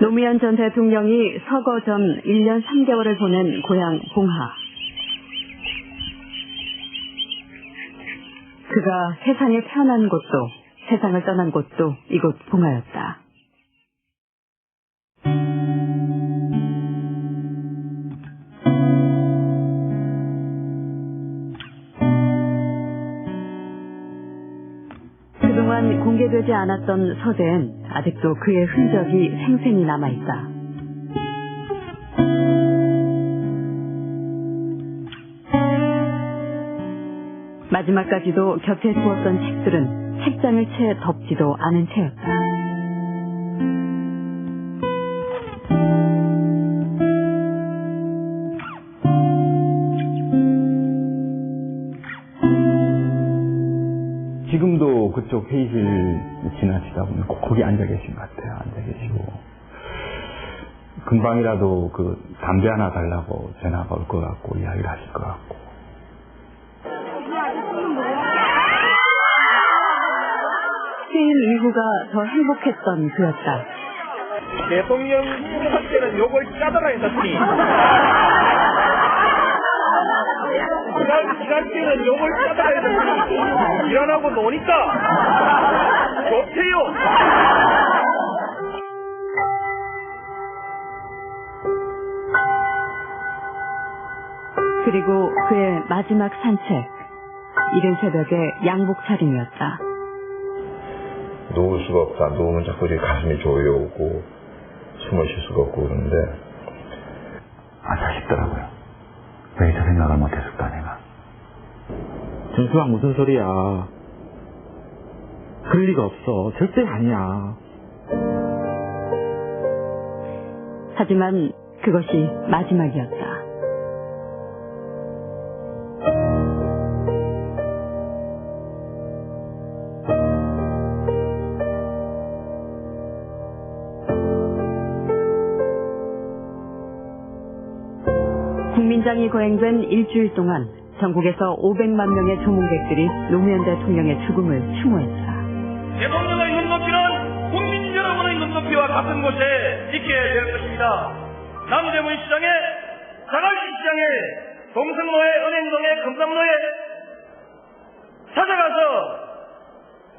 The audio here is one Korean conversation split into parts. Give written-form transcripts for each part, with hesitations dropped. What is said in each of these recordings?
노무현 전 대통령이 서거 전 1년 3개월을 보낸 고향 봉하. 그가 세상에 태어난 곳도 세상을 떠난 곳도 이곳 봉하였다. 그동안 공개되지 않았던 서재엔 아직도 그의 흔적이 생생히 남아있다. 마지막까지도 곁에 두었던 책들은 책장을 채 덮지도 않은 채였다. 지금도 그쪽 회의실 지나치다 보면 꼭 거기 앉아 계신 것 같아요. 앉아 계시고. 금방이라도 그 담배 하나 달라고 전화가 올 것 같고 이야기를 하실 것 같고. 퇴임 이후가 더 행복했던 그였다. 대통령 할 때는 요걸 짜다가 했었으니 일할 때는 요걸 짜다가 했었으니 일하고 노니까 좋대요. 그리고 그의 마지막 산책, 이른 새벽의 양복 차림이었다. 놓을 수가 없다. 놓으면 자꾸 이제 가슴이 조여오고 숨을 쉴 수가 없고 그러는데 싶더라고요. 왜 저 생각을 못했을까 내가. 정수왕 무슨 소리야. 그럴 리가 없어. 절대 아니야. 하지만 그것이 마지막이었다. 국민장이 거행된 일주일 동안 전국에서 500만 명의 조문객들이 노무현 대통령의 죽음을 추모했다. 대통령의 눈높이는 국민 여러분의 눈높이와 같은 곳에 있게 될 것입니다. 남대문 시장에, 자갈시 시장에, 동성로에, 은행동에, 금남로에 찾아가서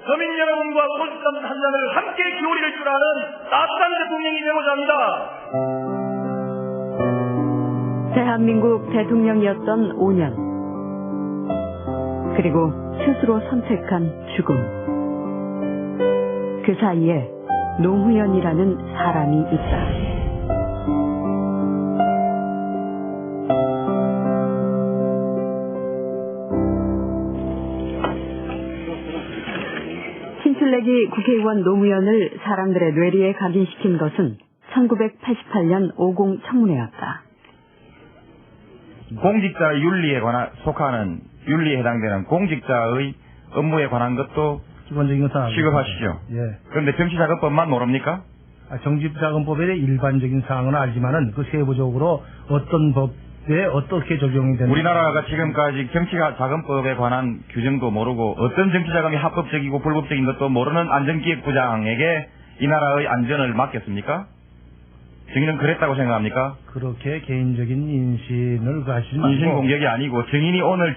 서민 여러분과 소식감 한 잔을 함께 기울일 줄 아는 따뜻한 대통령이 되고자 합니다. 대한민국 대통령이었던 5년. 그리고 스스로 선택한 죽음. 그 사이에 노무현이라는 사람이 있다. 신출내기 국회의원 노무현을 사람들의 뇌리에 각인시킨 것은 1988년 50 청문회였다. 공직자 윤리에 속하는 윤리에 해당되는 공직자의 업무에 관한 것도 기본적인 것은 취급하시죠. 예. 그런데 정치자금법만 모릅니까? 정치자금법의 일반적인 사항은 알지만은 그 세부적으로 어떤 법에 어떻게 적용이 되는 우리나라가 지금까지 정치자금법에 관한 규정도 모르고 어떤 정치자금이 합법적이고 불법적인 것도 모르는 안전기획부장에게 이 나라의 안전을 맡겼습니까? 증인은 그랬다고 생각합니까? 그렇게 개인적인 인신을 가시지 말고 인신 공격이 아니고 증인이 오늘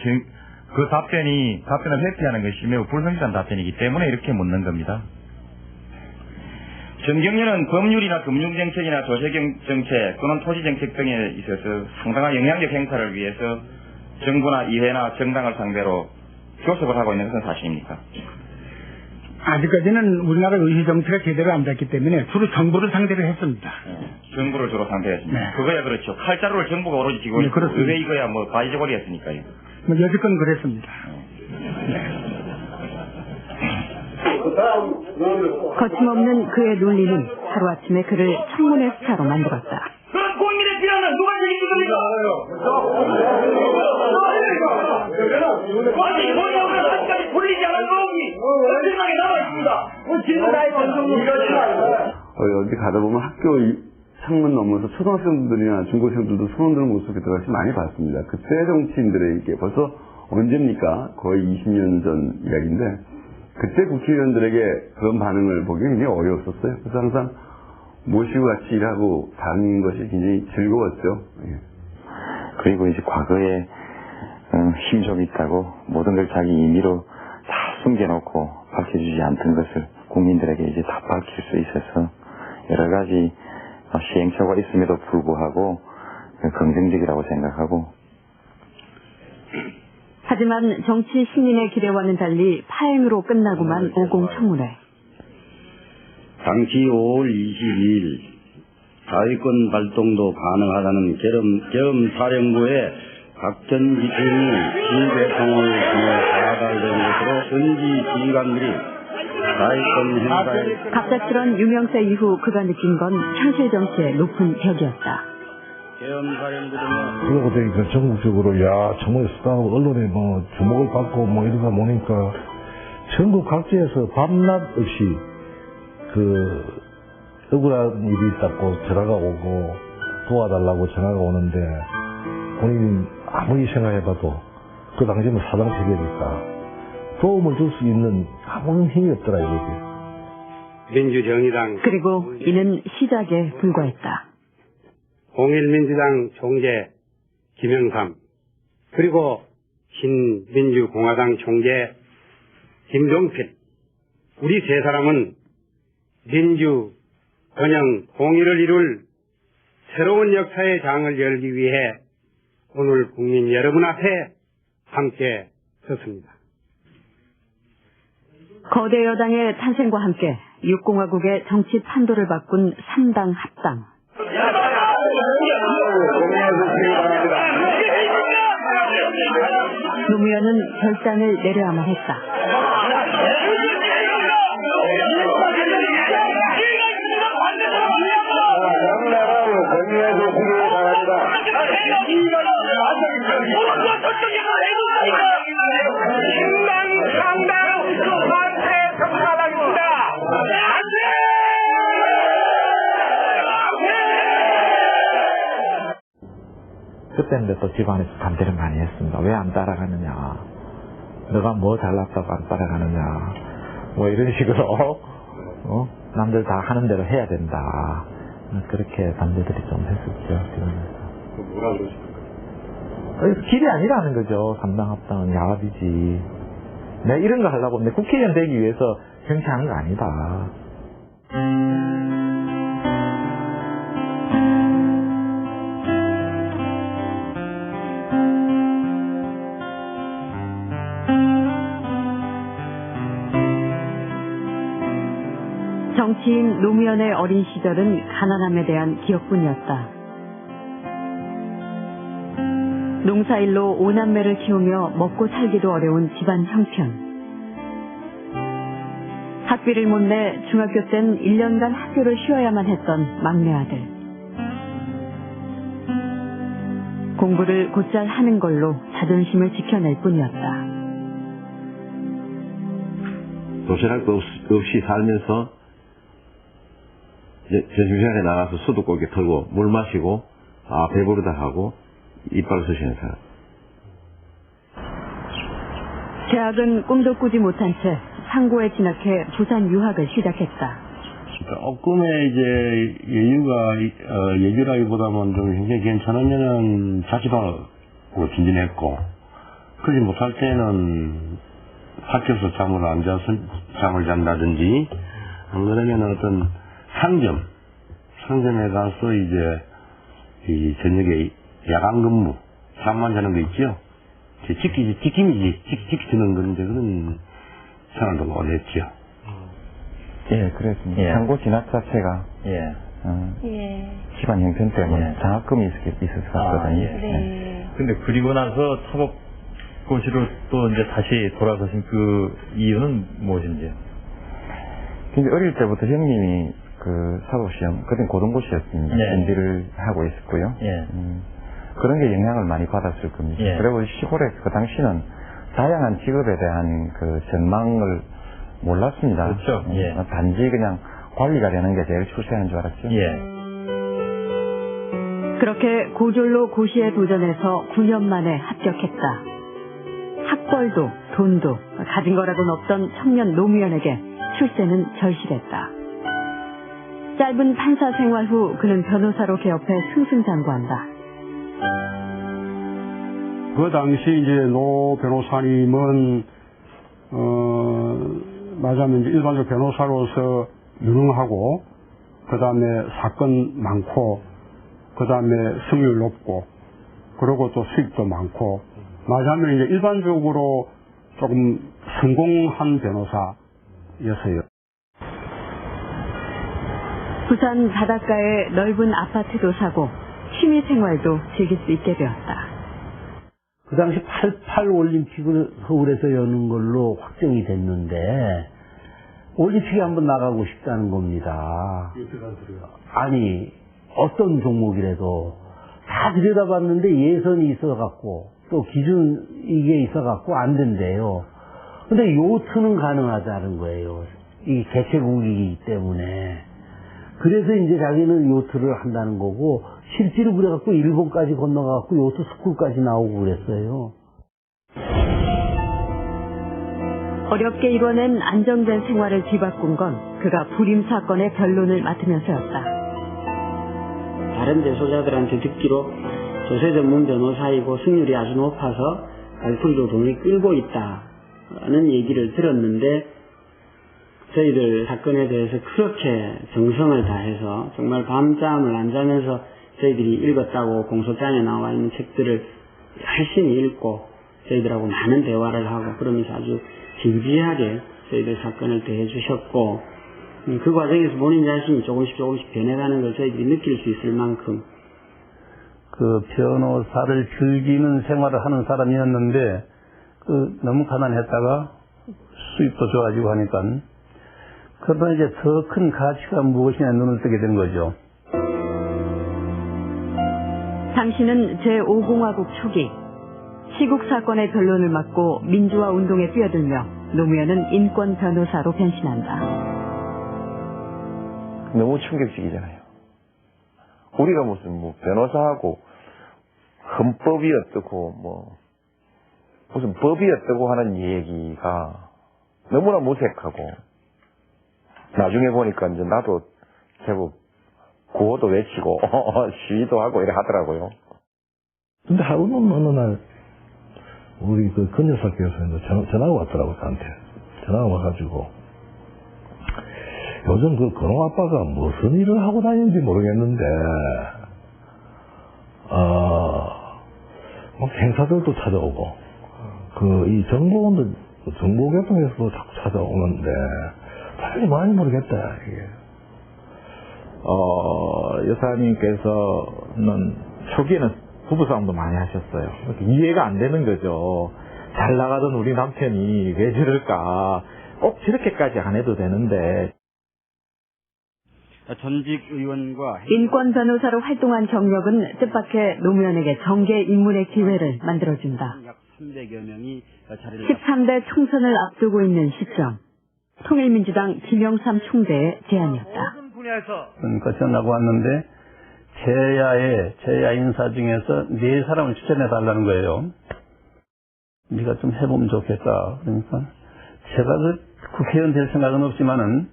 그 답변을 회피하는 것이 매우 불성실한 답변이기 때문에 이렇게 묻는 겁니다. 정경련은 법률이나 금융정책이나 도시정책 또는 토지정책 등에 있어서 상당한 영향력 행사를 위해서 정부나 의회나 정당을 상대로 교섭을 하고 있는 것은 사실입니까? 아직까지는 우리나라 의회 정치가 제대로 안 됐기 때문에 주로 정부를 상대로 했습니다. 정부를 주로 상대했습니다. 네. 그거야 그렇죠. 칼자루를 정부가 오로지 쥐고 있고 의회 이거야 뭐 바지저고리였으니까요. 여지껏 그랬습니다. 거침없는 그의 논리는 하루아침에 그를 청문회 스타로 만들었다. 그런 국민의 비난은 누가 책임집니까? 아니, 본인은 아직까지 풀리지 않은 거기 엄청나게 남아있습니다. 질문하에 어디 가다 보면 학교 창문 넘어서 초등학생들이나 중고생들도 손 드는 모습이 들어가시 많이 봤습니다. 그때 정치인들의 이게 벌써 언제입니까? 거의 20년 전 이야기인데 그때 국회의원들에게 그런 반응을 보기 굉장히 어려웠었어요. 그래서 항상 모시고 같이 일하고 다니는 것이 굉장히 즐거웠죠. 예. 그리고 이제 과거에 힘 좀 있다고 모든 걸 자기 임의로 다 숨겨놓고 밝혀주지 않던 것을 국민들에게 이제 다 밝힐 수 있어서 여러 가지 시행착오가 있음에도 불구하고 긍정적이라고 생각하고. 하지만 정치 신인의 기대와는 달리 파행으로 끝나고만 오공청문회. 당시 5월 22일 자위권 발동도 가능하다는 계엄사령부의 각전지침이 진대통을 통해 사달된 것으로 현지 지휘관들이 자위권 행사에 갑작스런 유명세 이후 그가 느낀 건 현실 정치의 높은 벽이었다. 그러고 보니까 전국적으로 정말 수다하고 언론에 주목을 받고 이러다 보니까 전국 각지에서 밤낮 없이 억울한 일이 있다고 전화가 오고 도와달라고 전화가 오는데 본인이 아무리 생각해봐도 그 당시에는 사당체계니까 도움을 줄 수 있는 아무런 힘이 없더라 이거지. 민주정의당 그리고 이는 시작에 불과했다. 통일민주당 총재 김영삼 그리고 신민주공화당 총재 김종필 우리 세 사람은 민주, 번영, 통일을 이룰 새로운 역사의 장을 열기 위해 오늘 국민 여러분 앞에 함께 섰습니다. 거대 여당의 탄생과 함께 6공화국의 정치 판도를 바꾼 3당 합당. 노무현은 결단을 내려야만 했다. 그때는 또 집안에서 반대를 많이 했습니다. 왜 안 따라가느냐. 너가 뭐 잘났다고 안 따라가느냐. 이런 식으로 남들 다 하는 대로 해야 된다. 그렇게 반대들이 좀 했었죠. 집안에서. 뭐라 그러십니까? 길이 아니라는 거죠. 3당 합당은 야합이지. 내가 이런 거 하려고 내 국회의원 되기 위해서 정치하는 거 아니다. 정치인 노무현의 어린 시절은 가난함에 대한 기억뿐이었다. 농사일로 5남매를 키우며 먹고 살기도 어려운 집안 형편. 학비를 못 내 중학교 땐 1년간 학교를 쉬어야만 했던 막내 아들. 공부를 곧잘 하는 걸로 자존심을 지켜낼 뿐이었다. 도시락도 없이 살면서 점심시간에 나가서 수도꼭지 털고 물 마시고 배부르다 하고 이빨을 쑤시는 사람. 대학은 꿈도 꾸지 못한 채 상고에 진학해 부산 유학을 시작했다. 조금의 이제 여유라기보다는 좀 굉장히 괜찮으면은 자취방으로 진진했고, 그러지 못할 때는 학교에서 잠을 잔다든지, 안 그러면 어떤 상점에 가서 이제 이 저녁에 야간 근무, 잠만 자는 거 있죠? 지키는 건데, 그런 생활도 오래 했죠. 예, 그랬습니다. 상고 진학 자체가 집안 형편 때문에 장학금이 있었거든요. 근데 그리고 나서 사법고시로 또 이제 다시 돌아서신 그 이유는 무엇인지요? 근데 어릴 때부터 형님이 그 사법시험, 그땐 고등고시였습니다. 준비를 하고 있었고요. 그런 게 영향을 많이 받았을 겁니다. 그리고 시골에 그 당시는 다양한 직업에 대한 그 전망을 몰랐습니다. 그렇죠. 단지 그냥 관리가 되는 게 제일 출세하는 줄 알았죠. 그렇게 고졸로 고시에 도전해서 9년 만에 합격했다. 학벌도 돈도 가진 거라고는 없던 청년 노무현에게 출세는 절실했다. 짧은 판사 생활 후 그는 변호사로 개업해 승승장구한다. 그 당시 이제 노 변호사님은 말하자면 이제 일반적 변호사로서 유능하고, 그 다음에 사건 많고, 그 다음에 승률 높고, 그리고 또 수익도 많고, 말하자면 이제 일반적으로 조금 성공한 변호사였어요. 부산 바닷가에 넓은 아파트도 사고 취미 생활도 즐길 수 있게 되었다. 그 당시 88 올림픽을 서울에서 여는 걸로 확정이 됐는데 올림픽에 한번 나가고 싶다는 겁니다. 아니, 어떤 종목이라도 다 들여다봤는데 예선이 있어갖고 또 기준 이게 있어갖고 안 된대요. 근데 요트는 가능하다는 거예요. 이 개최국이기 때문에. 그래서 이제 자기는 요트를 한다는 거고, 실제로 그래갖고 일본까지 건너가갖고 요트 스쿨까지 나오고 그랬어요. 어렵게 이뤄낸 안정된 생활을 뒤바꾼 건 그가 불임 사건의 변론을 맡으면서였다. 다른 대소자들한테 듣기로 조세 전문 변호사이고 승률이 아주 높아서 알풀이로 돈을 끌고 있다는 얘기를 들었는데, 저희들 사건에 대해서 그렇게 정성을 다해서 정말 밤잠을 안 자면서 저희들이 읽었다고 공소장에 나와 있는 책들을 열심히 읽고 저희들하고 많은 대화를 하고 그러면서 아주 진지하게 저희들 사건을 대해 주셨고, 그 과정에서 본인 자신이 조금씩 변해가는 걸 저희들이 느낄 수 있을 만큼 그 변호사를 즐기는 생활을 하는 사람이었는데, 너무 가난했다가 수입도 좋아지고 하니까, 그러다 이제 더 큰 가치가 무엇이냐 눈을 뜨게 된 거죠. 당신은 제5공화국 초기 시국 사건의 변론을 맡고 민주화 운동에 뛰어들며 노무현은 인권 변호사로 변신한다. 너무 충격적이잖아요. 우리가 무슨 변호사하고 헌법이 어떻고 무슨 법이 어떻고 하는 얘기가 너무나 무색하고, 나중에 보니까 이제 나도 제법 구호도 외치고 시위도 하고 이래 하더라고요. 근데 하루는 어느 날 우리 그 건여사께서 전화가 왔더라고, 저한테. 전화가 와가지고 요즘 그 건호 아빠가 무슨 일을 하고 다니는지 모르겠는데 막 행사들도 찾아오고 이 정보계통에서도 자꾸 찾아오는데 빨리 많이 모르겠다, 이게. 여사님께서는 초기에는 부부싸움도 많이 하셨어요. 이해가 안 되는 거죠. 잘 나가던 우리 남편이 왜 저럴까. 꼭 저렇게까지 안 해도 되는데. 전직 의원과 인권 변호사로 활동한 경력은 뜻밖의 노무현에게 정계 입문의 기회를 만들어준다. 약 300여 명이 자리를 13대 총선을 앞두고 있는 시점. 통일민주당 김영삼 총재의 제안이었다. 그러니까 전화가 왔는데 제야 인사 중에서 4사람을 추천해 달라는 거예요. 네가 좀 해보면 좋겠다. 그러니까 제가 국회의원 될 생각은 없지만은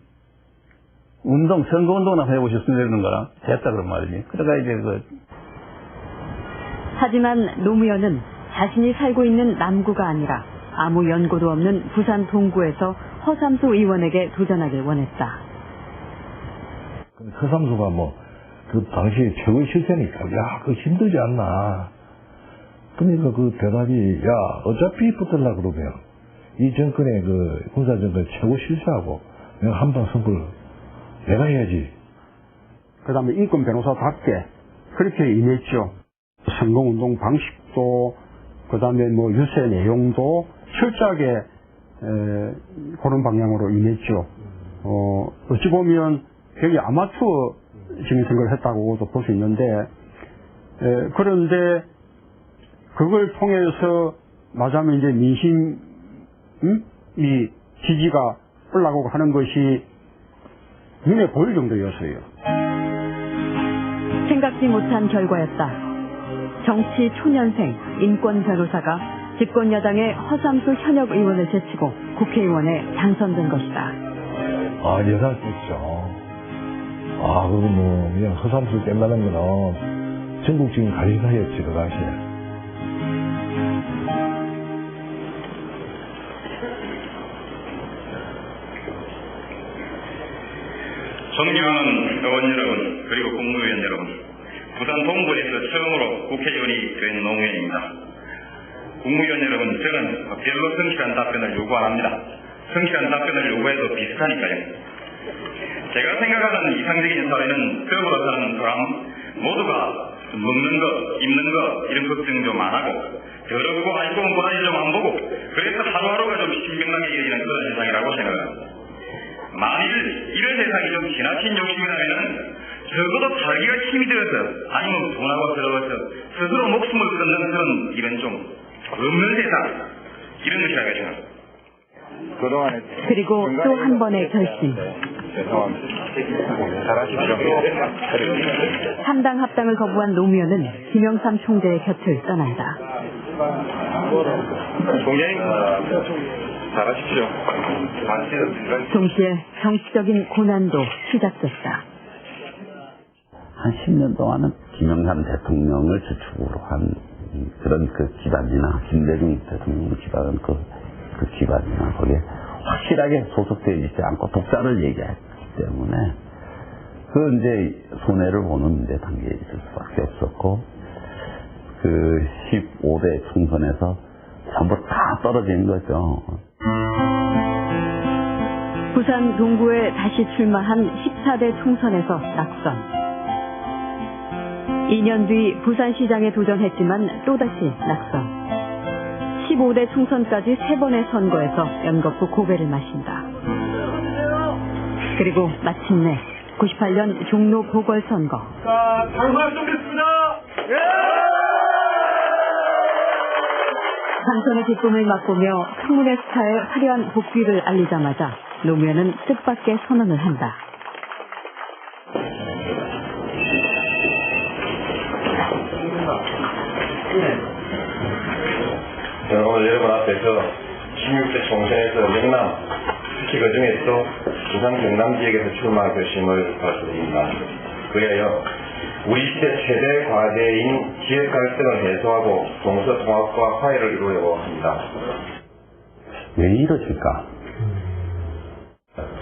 선거운동을 해보셨으면 되는 거라 됐다 그런 말이지. 그러니까 이제 하지만 노무현은 자신이 살고 있는 남구가 아니라 아무 연고도 없는 부산 동구에서 허삼수 의원에게 도전하길 원했다. 허삼수가 그 당시 최고의 실세니까, 야, 그거 힘들지 않나. 그러니까 그 대답이, 야, 어차피 붙으려고 그러면 이 정권의 그 군사정권 최고 실세하고 내가 한방 선거를 내가 해야지. 그 다음에 인권 변호사답게 그렇게 임했죠. 선거운동 방식도, 그 다음에 유세 내용도 철저하게 그런 방향으로 임했죠. 어찌 보면 되게 아마추어적인 선거를 했다고도 볼 수 있는데, 그런데 그걸 통해서 말하자면 이제 민심이 지지가 올라가고 하는 것이 눈에 보일 정도였어요. 생각지 못한 결과였다. 정치 초년생 인권 변호사가 집권 여당의 허삼수 현역 의원을 제치고 국회의원에 당선된 것이다. 예상했죠. 그거 뭐, 그냥 허삼수 깬다는 거는 전국적인 관리사였지, 그 당시에. 존경하는 의원 여러분, 그리고 국무위원 여러분, 부산 동부에서 처음으로 국회의원이 된 노무현입니다. 국무위원 여러분, 저는 별로 성실한 답변을 요구 안 합니다. 성실한 답변을 요구해도 비슷하니까요. 제가 생각하는 이상적인 사회는 더불어 사는 사람 모두가 먹는 것, 입는 것 이런 걱정 좀 안 하고 더럽고 아이고 고라니 좀 안 보고 그래서 하루하루가 좀 신명나게 이어지는 그런 세상이라고 생각합니다. 만일 이런 세상이 좀 지나친 욕심이라면 적어도 자기가 힘이 들어서 아니면 분하고 들어가서 스스로 목숨을 끊는 그런 일은 좀 없는 세상 이런 것이라고 생각합니다. 그리고 또 한 번의 결심. 상당 합당을 거부한 노무현은 김영삼 총재의 곁을 떠난다. 총장님, 잘하십시오. 동시에 정치적인 고난도 시작됐다. 한 10년 동안은 김영삼 대통령을 주축으로 한 그런 그 기반이나 김대중 대통령을 기반한 그 기반이나 거기에 확실하게 소속되어 있지 않고 독자를 얘기했기 때문에 그 이제 손해를 보는 이제 단계에 있을 수밖에 없었고 그 15대 총선에서 전부 다 떨어진 거죠. 부산 동구에 다시 출마한 14대 총선에서 낙선. 2년 뒤 부산시장에 도전했지만 또다시 낙선. 15대 총선까지 3번의 선거에서 연거푸 고배를 마신다. 그리고 마침내 98년 종로 보궐선거. 자, 당선 쏘겠습니다. 당선의 기쁨을 맛보며 청문회 스타의 화려한 복귀를 알리자마자 노무현은 뜻밖의 선언을 한다. 저는 오늘 여러분 앞에서 16대 총선에서 영남, 특히 그 중에서 부산 경남 지역에서 출마 결심을 발표드립니다. 그리하여 우리 시대 최대 과제인 지역 갈등을 해소하고 동서 통합과 화해를 이루려고 합니다. 왜 이러실까?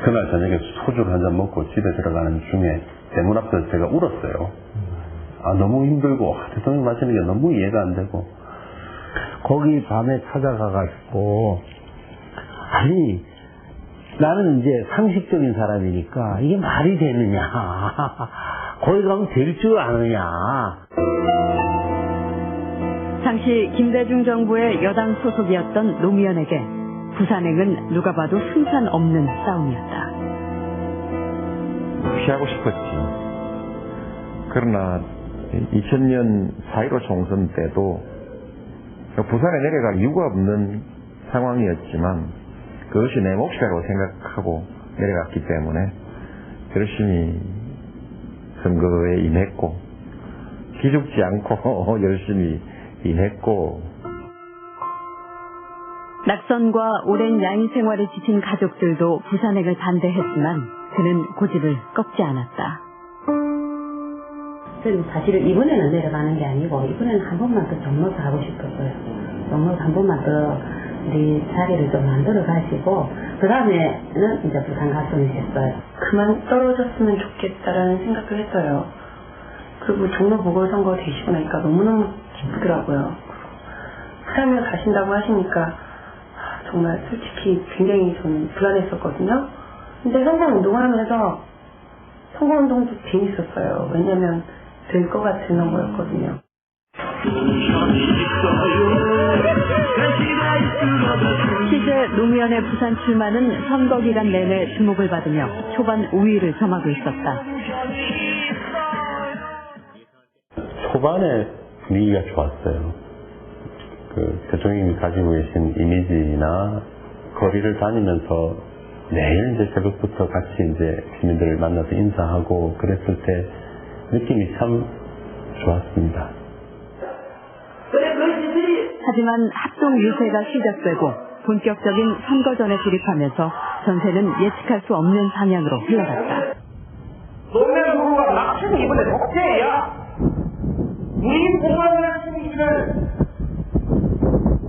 그날 저녁에 소주를 한잔 먹고 집에 들어가는 중에 대문 앞에서 제가 울었어요. 너무 힘들고 대통령 마시는 게 너무 이해가 안 되고 거기 밤에 찾아가가지고 아니 나는 이제 상식적인 사람이니까 이게 말이 되느냐 거기 가면 될 줄 아느냐. 당시 김대중 정부의 여당 소속이었던 노무현에게 부산행은 누가 봐도 승산 없는 싸움이었다. 피하고 싶었지. 그러나 2000년 4.15 총선 때도 부산에 내려갈 이유가 없는 상황이었지만 그것이 내 몫이라고 생각하고 내려갔기 때문에 열심히 선거에 임했고 기죽지 않고 열심히 임했고. 낙선과 오랜 야인 생활에 지친 가족들도 부산행을 반대했지만 그는 고집을 꺾지 않았다. 저는 사실은 이번에는 내려가는 게 아니고 이번에는 한 번만 더 종로서 하고 싶었어요. 종로서 한 번만 더 우리 자리를 좀 만들어 가지고 그 다음에는 이제 부산 갔으면 했어요. 그만 떨어졌으면 좋겠다라는 생각을 했어요. 그리고 종로 보궐선거 되시고 나니까 너무너무 기쁘더라고요. 부산을 가신다고 하시니까 정말 솔직히 굉장히 저는 불안했었거든요. 근데 선거운동을 하면서 선거운동도 재밌었어요. 왜냐면 될 것 같은 선거였거든요. 시제 노무현의 부산 출마는 선거 기간 내내 주목을 받으며 초반 우위를 점하고 있었다. 초반에 분위기가 좋았어요. 대통령이 가지고 계신 이미지나 거리를 다니면서 매일 이제 새벽부터 같이 이제 시민들을 만나서 인사하고 그랬을 때 느낌이 참 좋았습니다. 하지만 합동 유세가 시작되고 본격적인 선거전에 돌입하면서 전세는 예측할 수 없는 방향으로 흘러갔다. 노무현 그래서 이번에 독재야. 우리 공화국의 승리를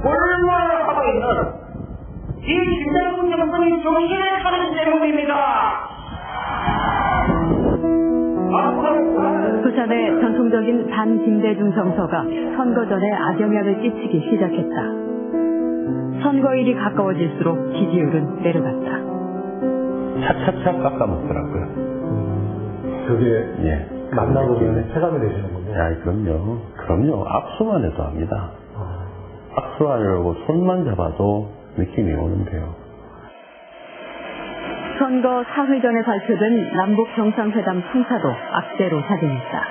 얼마나 하고 있는 이 김대중 정권이 정신에 차리기 때문입니다. 부산의 전통적인 반김대중 정서가 선거 전에 악영향을 끼치기 시작했다. 선거일이 가까워질수록 지지율은 내려갔다. 차차차 깎아먹더라고요. 그게 예. 만나보면 체감이 되시는군요. 야, 그럼요. 압수만 해도 합니다. 압수하려고 손만 잡아도 느낌이 오는데요. 선거 사흘 전에 발표된 남북 정상회담 성사도 악재로 작용했다.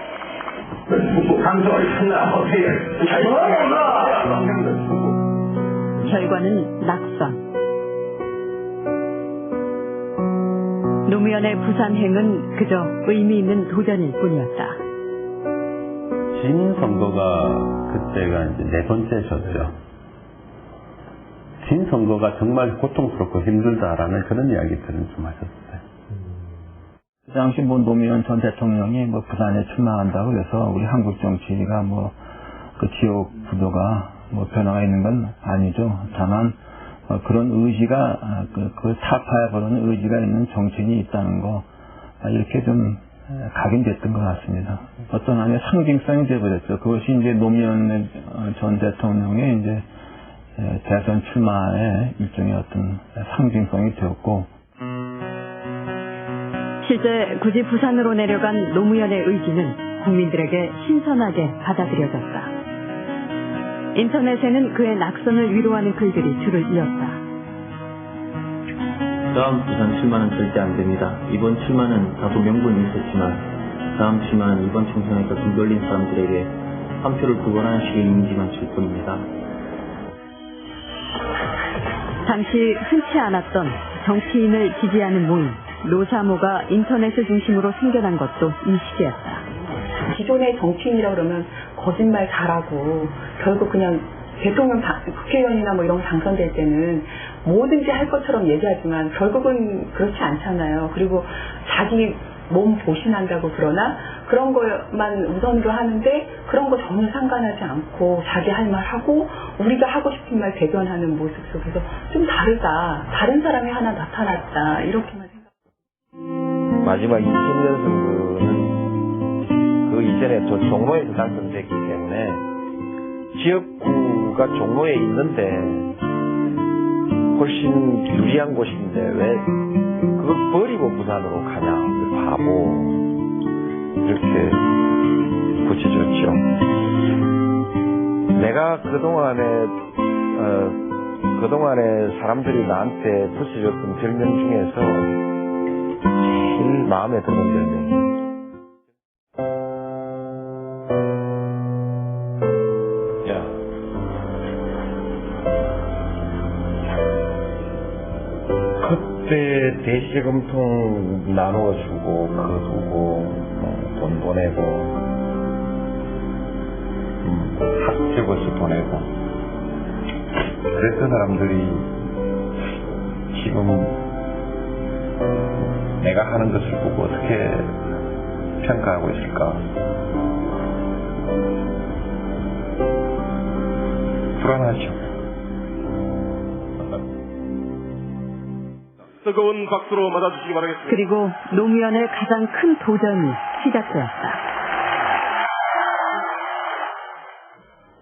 결과는 낙선. 노무현의 부산행은 그저 의미 있는 도전일 뿐이었다. 진 선거가 그때가 이제 네 번째셨죠. 진 선거가 정말 고통스럽고 힘들다라는 그런 이야기들은 좀 하셨어요. 그 당시 노무현 전 대통령이 부산에 출마한다고 해서 우리 한국 정치가 그 지역 구도가 변화가 있는 건 아니죠. 다만 그런 의지가 그걸 타파해보는 의지가 있는 정치인이 있다는 거 이렇게 좀 각인됐던 것 같습니다. 어떤 하나의 상징성이 되어버렸죠. 그것이 이제 노무현 전 대통령의 이제 대선 출마의 일종의 어떤 상징성이 되었고, 실제 굳이 부산으로 내려간 노무현의 의지는 국민들에게 신선하게 받아들여졌다. 인터넷에는 그의 낙선을 위로하는 글들이 줄을 이었다. 다음 부산 출마는 절대 안 됩니다. 이번 출마는 다소 명분이 있었지만 다음 출마는 이번 총선에서 등 돌린 사람들에게 한 표를 두 번 하는 식의 이미지만 줄 뿐입니다. 당시 흔치 않았던 정치인을 지지하는 모임, 노사모가 인터넷을 중심으로 생겨난 것도 이 시기였다. 기존의 정치인이라고 그러면 거짓말 잘하고 결국 그냥 대통령, 국회의원이나 이런 거 당선될 때는 뭐든지 할 것처럼 얘기하지만 결국은 그렇지 않잖아요. 그리고 자기 몸 보신한다고 그러나 그런 것만 우선으로 하는데 그런 거 전혀 상관하지 않고 자기 할 말 하고 우리가 하고 싶은 말 대변하는 모습 속에서 좀 다르다. 다른 사람이 하나 나타났다. 이렇게만 생각합니다. 마지막 20년 선거는 그 이전에 또 종로에서 당선됐기 때문에 지역구가 종로에 있는데 훨씬 유리한 곳인데 왜 그걸 버리고 부산으로 가냐, 바보. 이렇게 붙여줬죠. 내가 그동안에 사람들이 나한테 붙여줬던 별명 중에서 제일 마음에 드는 별명이에요. 그때 대시금통 나누어주고 거두고 돈 보내고 학교버스 보내고 그랬던 사람들이 지금 내가 하는 것을 보고 어떻게 평가하고 있을까? 불안하죠. 뜨거운 박수로 맞아주시기 바라겠습니다. 그리고 노무현의 가장 큰 도전이 시작되었다.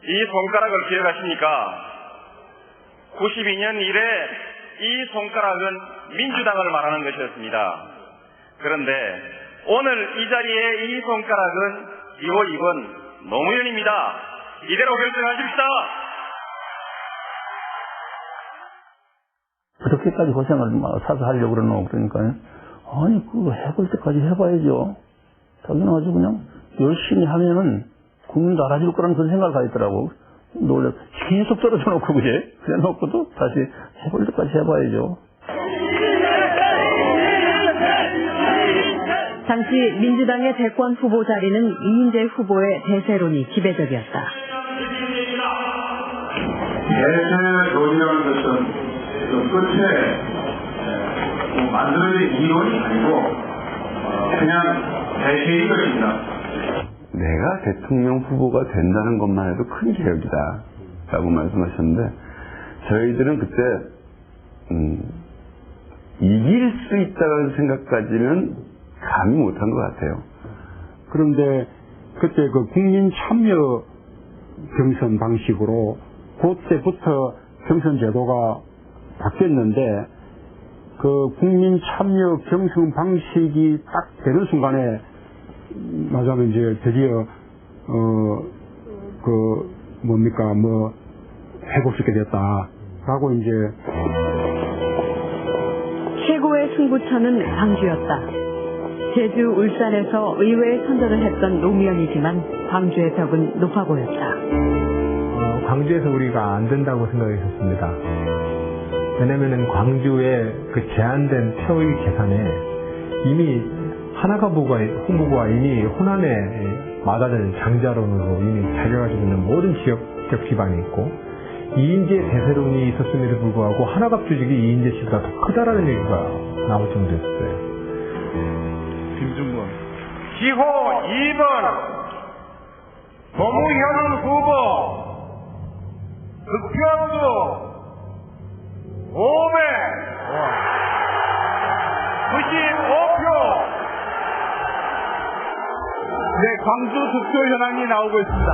이 손가락을 기억하십니까? 92년 이래 이 손가락은 민주당을 말하는 것이었습니다. 그런데 오늘 이 자리에 이 손가락은 2호 2번 노무현입니다. 이대로 결정하십시다. 그렇게까지 고생을 사서 하려고 그러니까 아니 그거 해볼 때까지 해봐야죠. 자기는 아주 그냥 열심히 하면은 국민도 알아줄 거라는 그런 생각을 가있더라고. 놀래 계속 떨어져 놓고 그래 놓고도 다시 해볼 때까지 해봐야죠. 당시 민주당의 대권 후보 자리는 이인재 후보의 대세론이 지배적이었다. 대세론이라는 것은 끝에 만들어진 이론이 아니고 그냥 대세일 것입니다. 내가 대통령 후보가 된다는 것만 해도 큰 개혁이다 라고 말씀하셨는데 저희들은 그때 이길 수 있다는 생각까지는 감이 못한 것 같아요. 그런데 그때 그 국민 참여 경선 방식으로 그때부터 경선 제도가 바뀌었는데 그 국민 참여 경선 방식이 딱 되는 순간에 말하자면 이제 드디어 해볼 수 있게 됐다라고 이제 최고의 승부처는 광주였다. 제주, 울산에서 의회에 선전을 했던 노무현이지만 광주의 벽은 높아 보였다. 광주에서 우리가 안 된다고 생각했었습니다. 왜냐면은 광주의 그 제한된 표의 계산에 이미 하나가 홍보부가 이미 호남의 마다를 장자론으로 이미 자기가 가지고 있는 모든 지역적 기반이 있고 이인재 대세론이 있었음에도 불구하고 하나갑 조직이 이인재 씨보다 더 크다라는 얘기가 나올 정도였어요. 김중건 기호 2번 노무현 후보 득표수 595표. 네, 광주 득표 현황이 나오고 있습니다.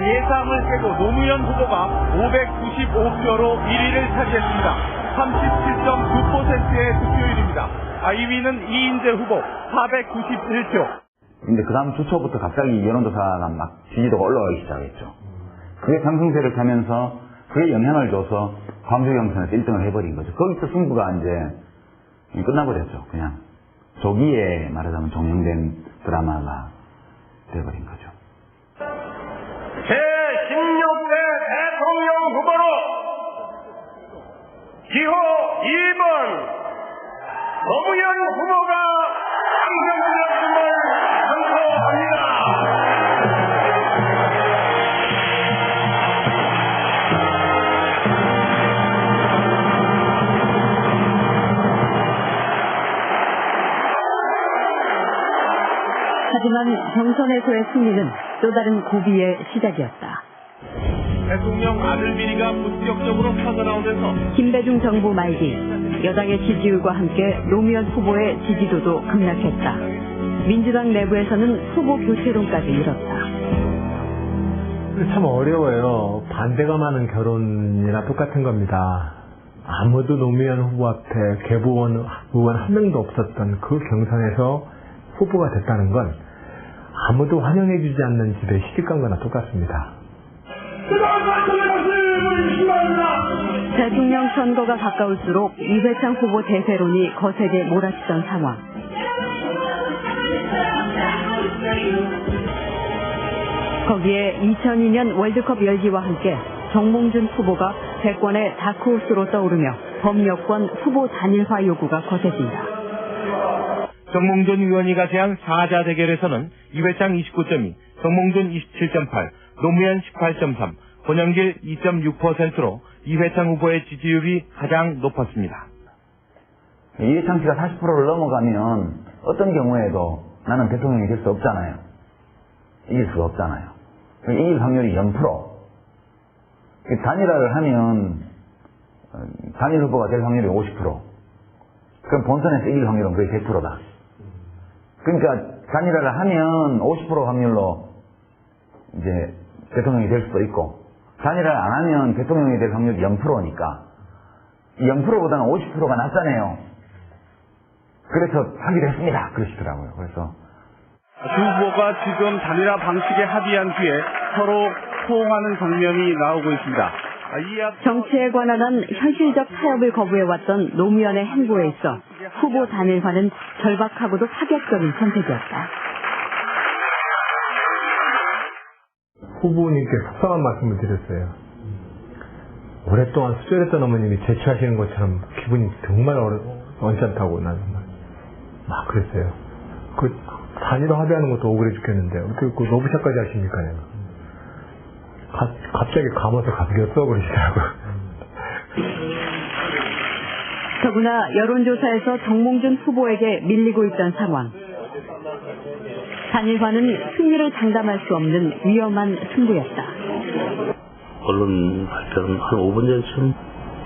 예상을 깨고 노무현 후보가 595표로 1위를 차지했습니다. 37.9%의 득표율입니다. 2위는 이인재 후보 491표. 근데 그 다음 주 초부터 갑자기 여론조사가 막 지지도가 올라가기 시작했죠. 그게 상승세를 타면서 그게 영향을 줘서 광주 경선에서 1등을 해버린 거죠. 거기서 승부가 이제 끝나버렸죠. 그냥 조기에 말하자면 종영된 드라마가 돼버린 거죠. 제16대 대통령 후보로 기호 2번 노무현 후보가 당선되었음을 선포합니다. 하지만 경선에서의 승리는 또 다른 고비의 시작이었다. 대통령 아들 비리가 본격적으로 퍼져나오면서 김대중 정부 말기 여당의 지지율과 함께 노무현 후보의 지지도도 급락했다. 민주당 내부에서는 후보 교체론까지 일었다. 참 어려워요. 반대가 많은 결혼이나 똑같은 겁니다. 아무도 노무현 후보 앞에 계보원 의원 한 명도 없었던 그 경선에서 후보가 됐다는 건 아무도 환영해주지 않는 집에 시집간 거나 똑같습니다. 대통령 선거가 가까울수록 이회창 후보 대세론이 거세게 몰아치던 상황. 거기에 2002년 월드컵 열기와 함께 정몽준 후보가 대권의 다크호스로 떠오르며 범여권 후보 단일화 요구가 거세진다. 정몽준 의원이 가세한 4자 대결에서는 이회창 29.2, 정몽준 27.8, 노무현 18.3, 권영길 2.6%로 이회창 후보의 지지율이 가장 높았습니다. 이회창 씨가 40%를 넘어가면 어떤 경우에도 나는 대통령이 될 수 없잖아요. 이길 수가 없잖아요. 이길 확률이 0%. 단일화를 하면 단일 후보가 될 확률이 50%. 그럼 본선에서 이길 확률은 거의 100%다. 그러니까 단일화를 하면 50% 확률로 이제 대통령이 될 수도 있고 단일화를 안 하면 대통령이 될 확률이 0%니까 0%보다는 50%가 낫잖아요. 그래서 하기로 했습니다. 그러시더라고요. 그래서 두 후보가 지금 단일화 방식에 합의한 뒤에 서로 호응하는 장면이 나오고 있습니다. 정치에 관한 한 현실적 타협을 거부해왔던 노무현의 행보에 있어 후보 단일화는 절박하고도 파격적인 선택이었다. 후보님께 속상한 말씀을 드렸어요. 오랫동안 수절했던 어머님이 재취하시는 것처럼 기분이 정말 언짢다고 나는 막 그랬어요. 그 단일화 합의하는 것도 억울해 죽겠는데 어떻게 그 러브샷까지 하십니까? 내가. 갑자기 감아서 가버렸어 그러시더라고요. 더구나 여론조사에서 정몽준 후보에게 밀리고 있던 상황. 단일화는 승리를 장담할 수 없는 위험한 승부였다. 언론 발표는 한 5분 전쯤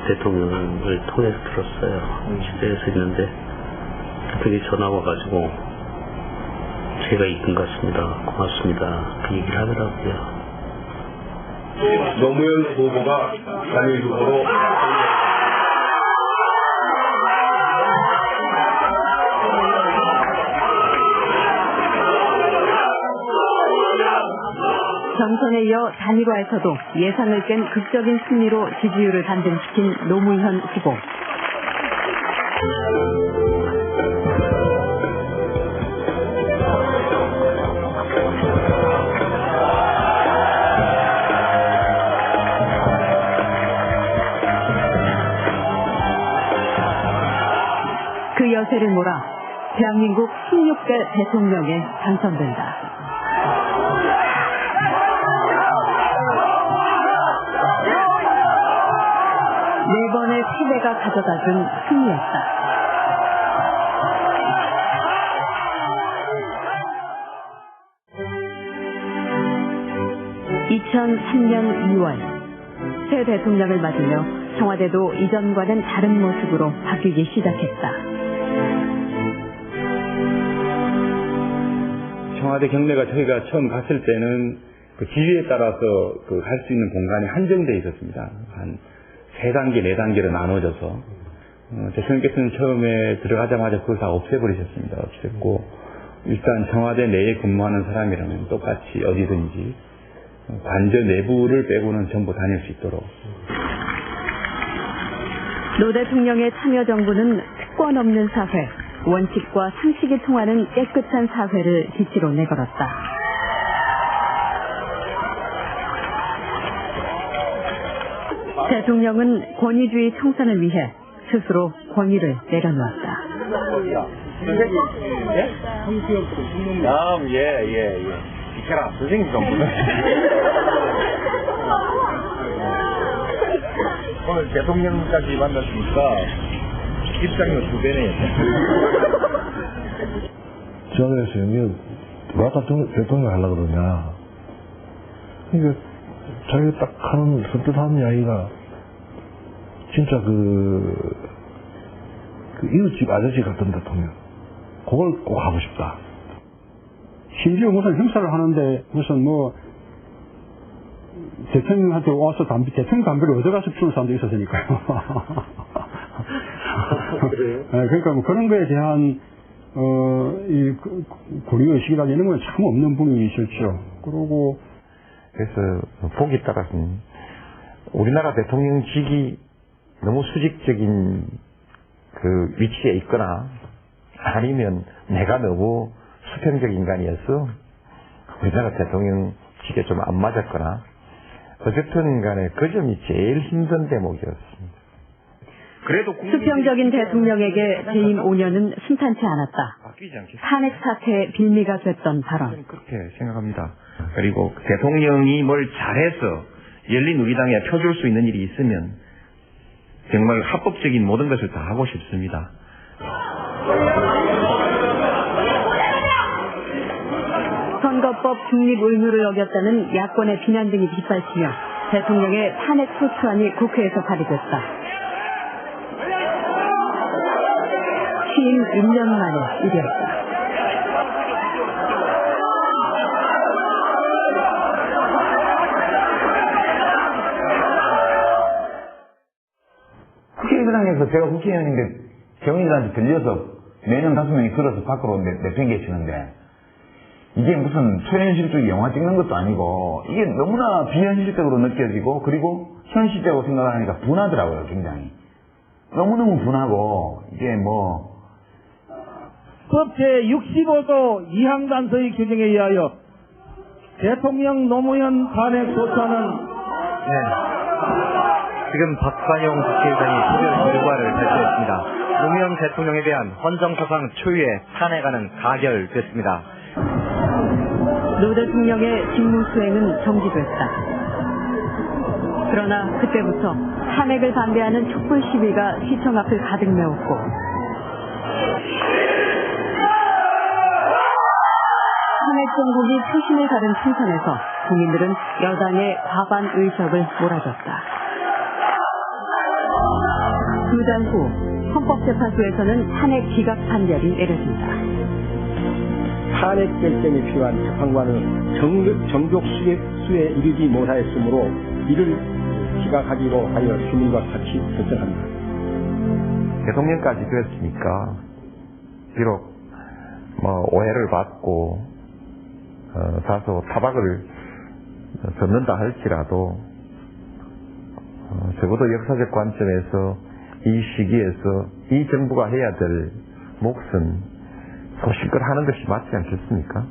대통령을 통해서 들었어요. 집에서 있는데 갑자기 전화 와가지고 제가 이긴 것 같습니다. 고맙습니다. 그 얘기를 하더라고요. 노무현 후보가 단일 후보로 경선에 이어 단일화에서도 예상을 깬 극적인 승리로 지지율을 반등시킨 노무현 후보. 그 여세를 몰아 대한민국 16대 대통령에 당선된다. 네 번의 패배가 가져다준 승리였다. (2003년 2월) 새 대통령을 맞으며 청와대도 이전과는 다른 모습으로 바뀌기 시작했다. 청와대 경내가 저희가 처음 갔을 때는 그 지위에 따라서 그 갈 수 있는 공간이 한정되어 있었습니다. 한 3단계, 4단계로 나눠져서 대통령께서는 처음에 들어가자마자 그걸 다 없애버리셨습니다. 없앴고 일단 청와대 내에 근무하는 사람이라면 똑같이 어디든지 관저 내부를 빼고는 전부 다닐 수 있도록. 노 대통령의 참여정부는 특권 없는 사회, 원칙과 상식이 통하는 깨끗한 사회를 기치로 내걸었다. 대통령은 권위주의 청산을 위해 스스로 권위를 내려놓았다. 예. 비켜라, 선생님 좀. 오늘 대통령까지 만났으니까 입장료 2배네. 저한테서 형님, 왜 대통령 하려고 그러냐. 그러니까 자기가 딱 하는 선뜻하는 이야기가 진짜 이웃집 아저씨 같은 대통령. 그걸 꼭 하고 싶다. 심지어 무슨 행사를 하는데 무슨 대통령한테 와서 대통령 담배를 얻어가서 피우는 사람도 있었으니까요. 네, 그러니까 그런 거에 대한 이 고려의식이라는 이런 건 참 없는 분이셨죠. 그리고 그래서 보기 따라서는 우리나라 대통령직이 너무 수직적인 그 위치에 있거나 아니면 내가 너무 수평적 인간이어서 우리나라 대통령직에 좀 안 맞았거나 어쨌든 간에 그 점이 제일 힘든 대목이었습니다. 그래도 수평적인 대통령에게 재임 5년은 순탄치 않았다. 탄핵 사태의 빌미가 됐던 발언. 그렇게 생각합니다. 그리고 대통령이 뭘 잘해서 열린우리당에 펴줄 수 있는 일이 있으면 정말 합법적인 모든 것을 다 하고 싶습니다. 선거법 중립 의무를 어겼다는 야권의 비난 등이 빗발치며 대통령의 탄핵 소추안이 국회에서 발의됐다. 취임 1년 만에 일이었다. 국회의장에서 제가 국회의원인데 경위들한테 들려서 4명 5명이 걸어서 밖으로 내팽개치는데 이게 무슨 초현실주의 영화 찍는 것도 아니고 이게 너무나 비현실적으로 느껴지고 그리고 현실적으로 생각을 하니까 분하더라고요. 굉장히 너무너무 분하고 이게 법 제65조 2항 단서의 규정에 의하여 대통령 노무현 탄핵 소추안은 지금 박관용 국회의장이 표결 결과를 발표했습니다. 노무현 대통령에 대한 헌정사상 초유의 탄핵안은 가결됐습니다. 노 대통령의 직무 수행은 정지됐다. 그러나 그때부터 탄핵을 반대하는 촛불 시위가 시청 앞을 가득 메웠고 탄핵 송국이 표심을 가른 총선에서 국민들은 여당의 과반 의석을 몰아줬다. 2달 후 헌법재판소에서는 탄핵 기각 판결이 내려진다. 탄핵 결정이 필요한 재판관은 정족 수에 이르지 못하였으므로 이를 기각하기로 하여 주민과 같이 결정합니다. 대통령까지 됐으니까 비록 오해를 받고 다소 타박을 듣는다 할지라도 적어도 역사적 관점에서 이 시기에서 이 정부가 해야 될 몫은 소신껏 하는 것이 맞지 않겠습니까?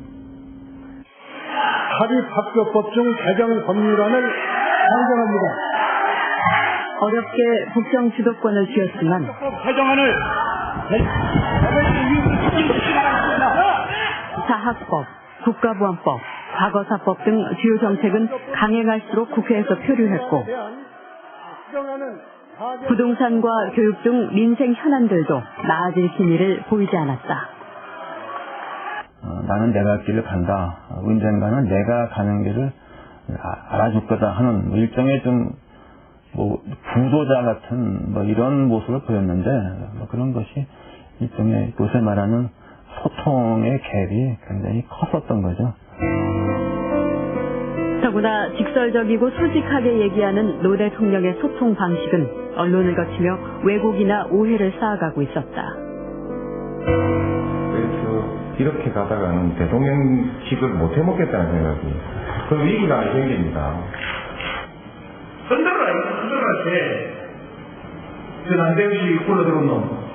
사립학교법중 개정 법률안을 상정합니다. 어렵게 국정 주도권을 쥐었지만 개정안을 사학법, 국가보안법, 과거사법 등 주요 정책은 강행할수록 국회에서 표류했고 부동산과 교육 등 민생 현안들도 나아질 기미를 보이지 않았다. 나는 내가 길을 간다. 언젠가는 내가 가는 길을 알아줄 거다 하는 일종의 좀 구도자 같은 이런 모습을 보였는데 그런 것이 일종의 요새 말하는 소통의 갭이 굉장히 컸었던 거죠. 더구나 직설적이고 솔직하게 얘기하는 노 대통령의 소통 방식은 언론을 거치며 왜곡이나 오해를 쌓아가고 있었다. 그래서 이렇게 가다가는 대통령직을 못 해먹겠다는 생각이 그 위기가 생깁니다. 흔들어라 쟤. 저 남대없이 굴러들어온 놈.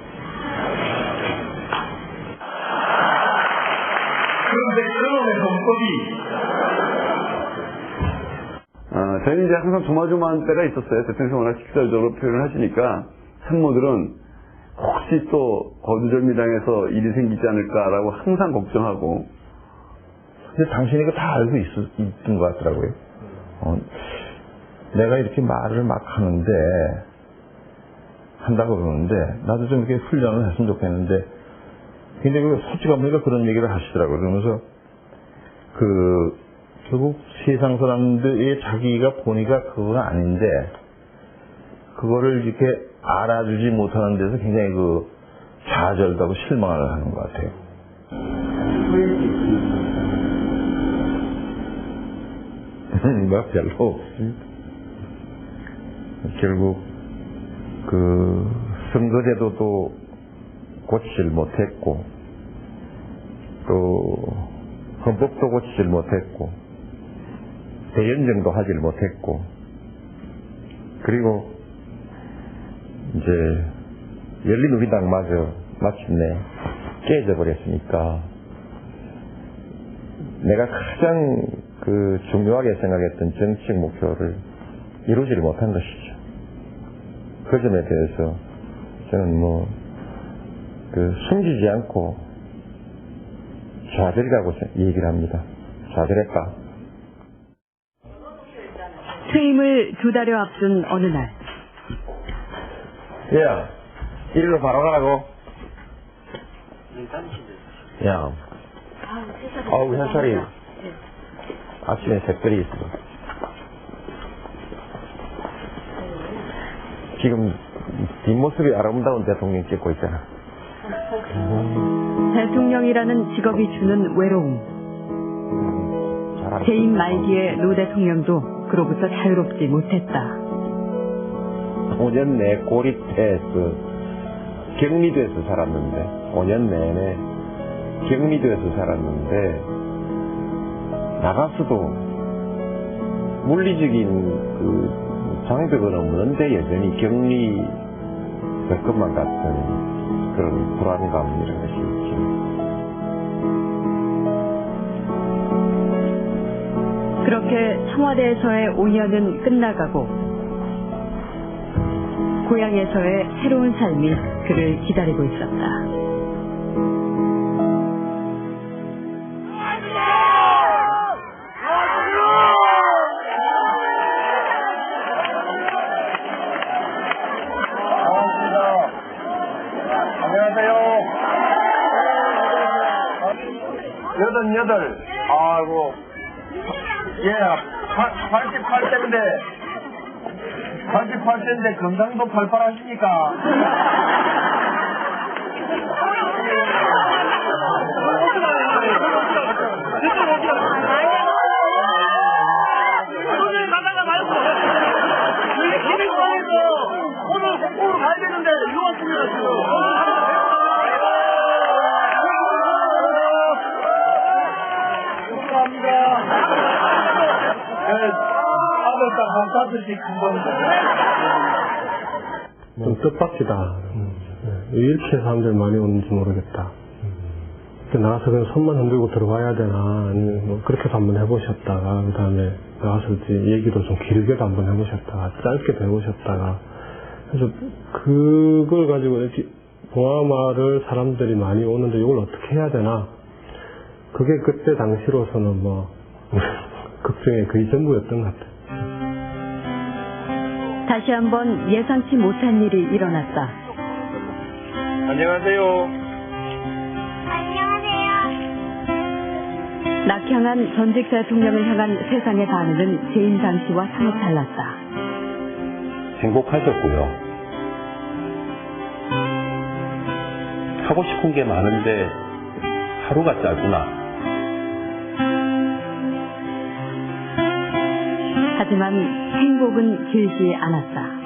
그런데 그놈의 헌법이 저희는 이제 항상 조마조마한 때가 있었어요. 대통령이 워낙 직설적으로 표현을 하시니까 참모들은 혹시 또 거두절미당에서 일이 생기지 않을까라고 항상 걱정하고. 근데 당신이 이거 다 알고 있던 것 같더라고요. 내가 이렇게 말을 막 한다고 그러는데 나도 좀 이렇게 훈련을 했으면 좋겠는데 굉장히 솔직한 분이가 그런 얘기를 하시더라고요. 그러면서 결국 세상 사람들이 자기가 보니까 그거가 아닌데 그거를 이렇게 알아주지 못하는 데서 굉장히 좌절도 하고 실망을 하는 것 같아요. 별로 없습니다. 결국 선거제도도 고치질 못했고 또 헌법도 고치질 못했고 대연정도 하질 못했고 그리고 이제 열린우리당마저 마침내 깨져버렸으니까 내가 가장 중요하게 생각했던 정치적 목표를 이루지를 못한 것이죠. 그 점에 대해서 저는 숨기지 않고 좌절이라고 얘기를 합니다. 좌절했다. 퇴임을 2달여 앞둔 어느 날. 야, 이리로 바로 가라고. 야, 햇살이 아침에 색깔이 있어. 지금 뒷모습이 아름다운 대통령 찍고 있잖아. 대통령이라는 직업이 주는 외로움. 재임 말기에 노 대통령도 그로부터 자유롭지 못했다. 5년 내 고립해서 격리돼서 살았는데 5년 내내 격리돼서 살았는데 나가서도 물리적인 장벽은 없는데 여전히 격리될 것만 같은 그런 불안감 이런 것이 있죠. 그렇게 청와대에서의 5년은 끝나가고 고향에서의 새로운 삶이 그를 기다리고 있었다. 안녕하세요. 88 아이고. 예, 88세인데 건강도 팔팔하시니까. 오늘 가다가 말고 우리 기능방에서 오늘 홍보로 가야 되는데 일로 왔습니다 지금. 감사합니다. 아들 딱 감사드리지 큰 겁니다. 좀 뜻밖이다. 왜 이렇게 사람들 많이 오는지 모르겠다. 나가서 그냥 손만 흔들고 들어와야 되나, 아니면 뭐 그렇게도 한번 해보셨다가, 그 다음에 나가서 이제 얘기도 좀 길게도 한번 해보셨다가, 짧게도 해보셨다가, 그래서 그걸 가지고 이렇게 봉화마을 사람들이 많이 오는데 이걸 어떻게 해야 되나, 그게 그때 당시로서는 뭐, 걱정의 거의 전부였던 것 같아요. 다시 한번 예상치 못한 일이 일어났다. 안녕하세요. 낙향한 전직 대통령을 향한 세상의 반응은 재임당 씨와 사뭇 달랐다. 행복하셨고요. 하고 싶은 게 많은데 하루가 짧구나. 하지만 행복은 길지 않았다.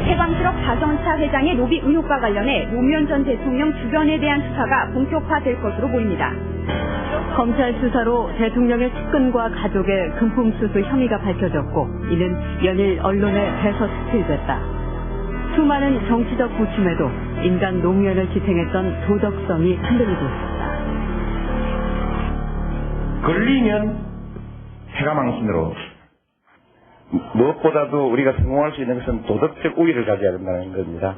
해방트럭 자동차 회장의 로비 의혹과 관련해 노무현 전 대통령 주변에 대한 수사가 본격화될 것으로 보입니다. 검찰 수사로 대통령의 측근과 가족의 금품 수수 혐의가 밝혀졌고 이는 연일 언론에 대서특필됐다. 수많은 정치적 부침에도 인간 노무현을 지탱했던 도덕성이 흔들리고 있었다. 걸리면 패가망신으로 무엇보다도 우리가 성공할 수 있는 것은 도덕적 우위를 가져야 된다는 겁니다.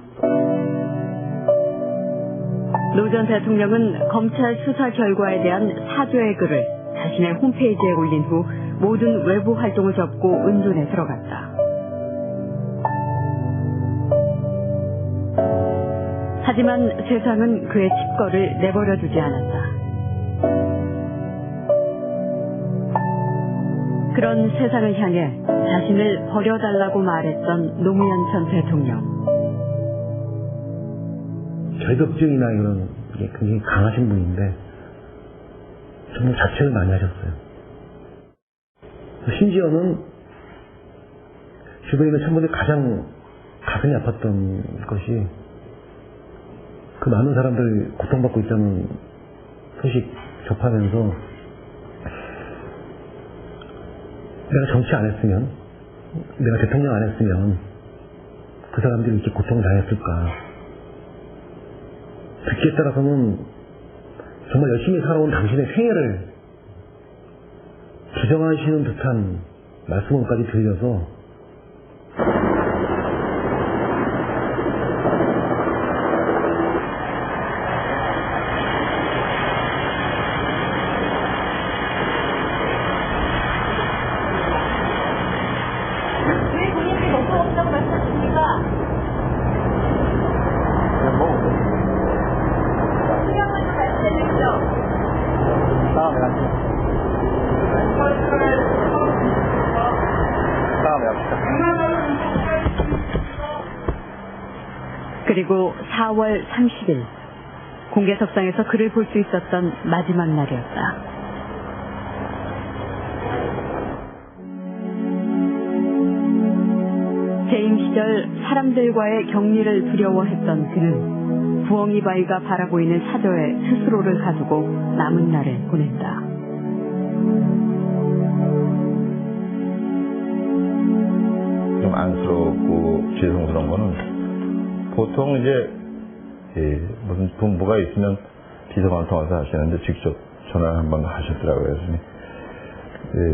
노 전 대통령은 검찰 수사 결과에 대한 사죄의 글을 자신의 홈페이지에 올린 후 모든 외부 활동을 접고 은둔에 들어갔다. 하지만 세상은 그의 칩거를 내버려두지 않았다. 그런 세상을 향해 자신을 버려달라고 말했던 노무현 전 대통령. 절벽증이나 이런 게 굉장히 강하신 분인데 정말 자책을 많이 하셨어요. 심지어는 주변에 있는 친구들이 가장 가슴이 아팠던 것이 그 많은 사람들이 고통받고 있다는 소식 접하면서 내가 정치 안 했으면, 내가 대통령 안 했으면 그 사람들이 이렇게 고통을 당했을까. 듣기에 따라서는 정말 열심히 살아온 당신의 생애를 부정하시는 듯한 말씀까지 들려서 그리고 4월 30일 공개석상에서 그를 볼 수 있었던 마지막 날이었다. 재임 시절 사람들과의 격리를 두려워했던 그는 부엉이 바위가 바라보이는 사저에 스스로를 가두고 남은 날을 보낸다. 좀 안쓰럽고 죄송스러운 거는 보통 이제 무슨 분부가 있으면 비서관을 통해서 하시는데 직접 전화를 한번 하셨더라고요. 그래서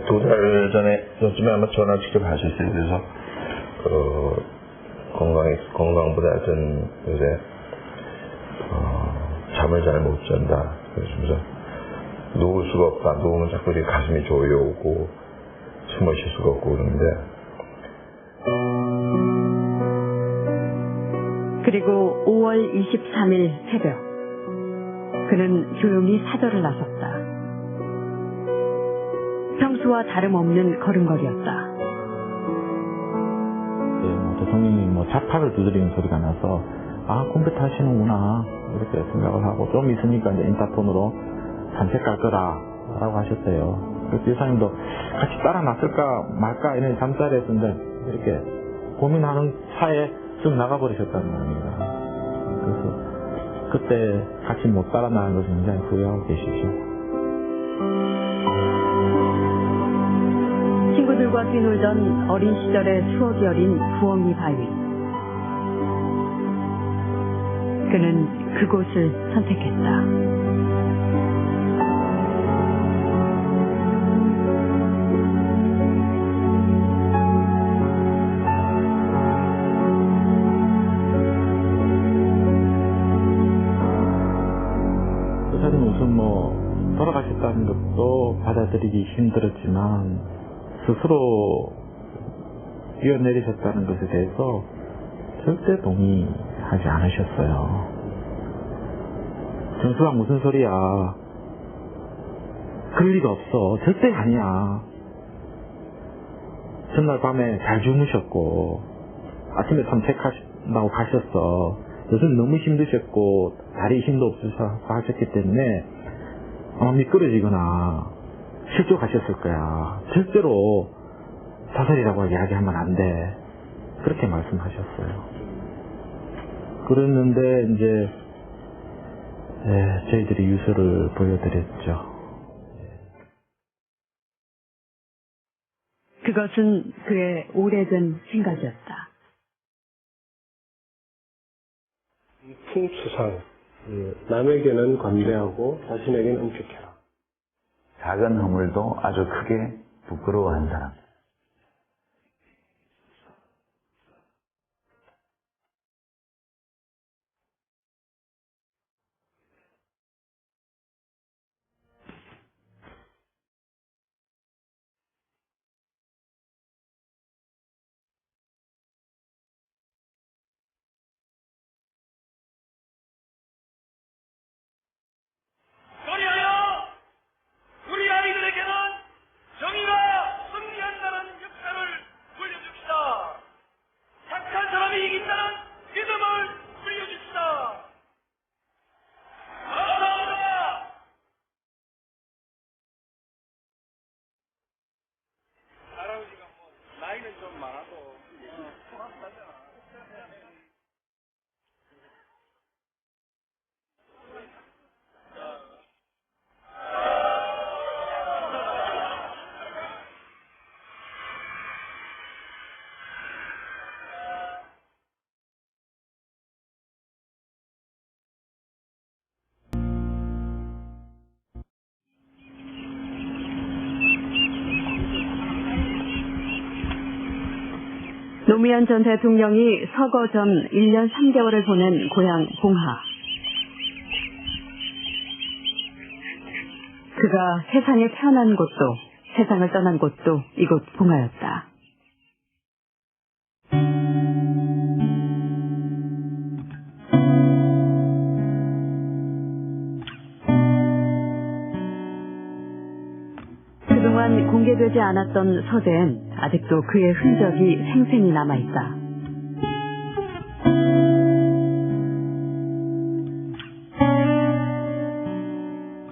두 달 전에 요즘에 아마 전화를 직접 하셨어요. 그래서 건강보다 하여튼 요새 잠을 잘 못 잔다. 그래서 누울 수가 없다. 누우면 자꾸 이렇게 가슴이 조여오고 숨을 쉴 수가 없고 그러는데. 그리고 5월 23일 새벽 그는 조용히 사절을 나섰다. 평소와 다름없는 걸음걸이였다. 대통령이 자파를 두드리는 소리가 나서 컴퓨터 하시는구나 이렇게 생각을 하고 좀 있으니까 이제 인터폰으로 산책 갈 거라 라고 하셨어요. 그래서 여사님도 같이 따라 나설까 말까 이런 잠자리에서 이렇게 고민하는 차에 쓱 나가버리셨다는 말입니다. 그래서 그때 같이 못 따라 나간 것을 굉장히 후회하고 계시죠. 친구들과 뛰놀던 어린 시절의 추억이 어린 부엉이 바위. 그는 그곳을 선택했다. 돌아가셨다는 것도 받아들이기 힘들었지만 스스로 뛰어내리셨다는 것에 대해서 절대 동의하지 않으셨어요. 정수가 무슨 소리야. 그럴 리가 없어. 절대 아니야. 전날 밤에 잘 주무셨고 아침에 산책하신다고 가셨어. 요즘 너무 힘드셨고 다리에 힘도 없으셔서 하셨기 때문에 미끄러지거나 실족하셨을 거야. 절대로 자살이라고 이야기하면 안 돼. 그렇게 말씀하셨어요. 그랬는데 이제 저희들이 유서를 보여드렸죠. 그것은 그의 오래된 생각이었다. 풍추상, 남에게는 관대하고 자신에게는 엄격해라. 작은 허물도 아주 크게 부끄러워한 사람. 그리하여 우리 아이들에게는 정의가 승리한다는 역사를 물려줍시다. 착한 사람이 이긴다는 믿음을 물려줍시다. 감사합니다. 할아버지가 나이는 좀 많아도 노무현 전 대통령이 서거 전 1년 3개월을 보낸 고향 봉하. 그가 세상에 태어난 곳도 세상을 떠난 곳도 이곳 봉하였다. 그동안 공개되지 않았던 서재엔 아직도 그의 흔적이 생생히 남아있다.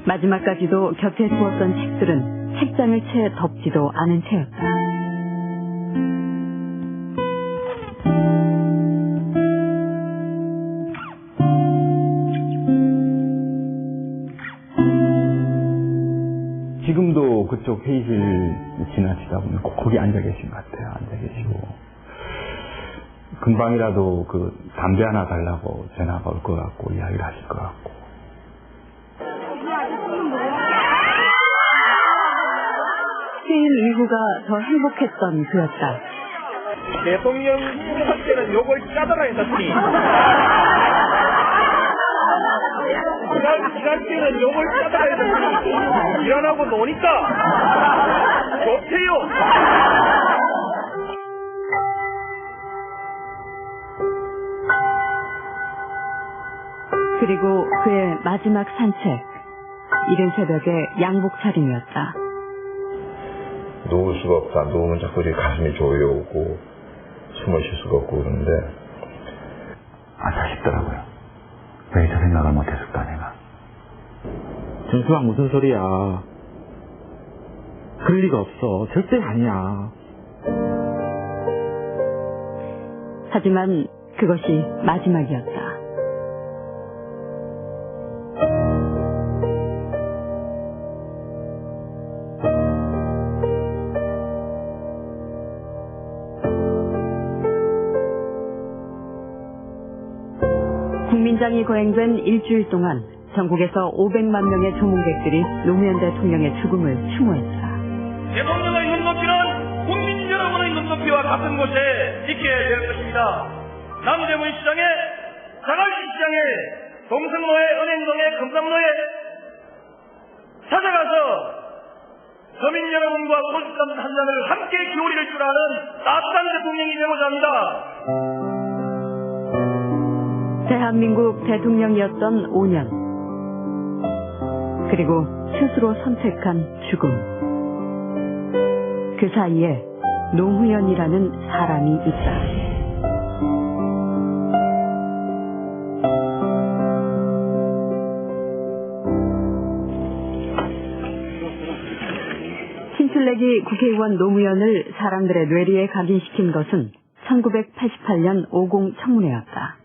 마지막까지도 곁에 두었던 책들은 책장을 채 덮지도 않은 채였다. 지금도 그쪽 회의실 지나치다 보면 꼭 거기 앉아 계신 것 같아요. 앉아 계시고. 금방이라도 그 담배 하나 달라고 전화가 올 것 같고 이야기를 하실 것 같고. 퇴임 이후가 더 행복했던 그였다. 대통령 할 때는 욕을 짜더라 했더니 일할 때는 욕을 짜더라 했더니 일하고 노니까 좋대요. 그리고 그의 마지막 산책. 이른 새벽에 양복 차림이었다. 누울 수가 없다. 누우면 자꾸 이렇게 가슴이 조여오고 숨을 쉴 수가 없고 그러는데 아차 싶더라고요. 왜 저 생각을 못했을까 내가. 정수가 무슨 소리야. 그럴 리가 없어. 절대 아니야. 하지만 그것이 마지막이었다. 국민장이 거행된 일주일 동안 전국에서 500만 명의 조문객들이 노무현 대통령의 죽음을 추모했다. 대통령의 눈높이는 국민 여러분의 눈높이와 같은 곳에 있게 될 것입니다. 남대문 시장에, 자갈시 시장에, 동성로에, 은행동에, 금남로에 찾아가서 서민 여러분과 소주잔 한 잔을 함께 기울일 줄 아는 따뜻한 대통령이 되고자 합니다. 대한민국 대통령이었던 5년. 그리고 스스로 선택한 죽음. 그 사이에 노무현이라는 사람이 있다. 친출내기 국회의원 노무현을 사람들의 뇌리에 각인시킨 것은 1988년 50 청문회였다.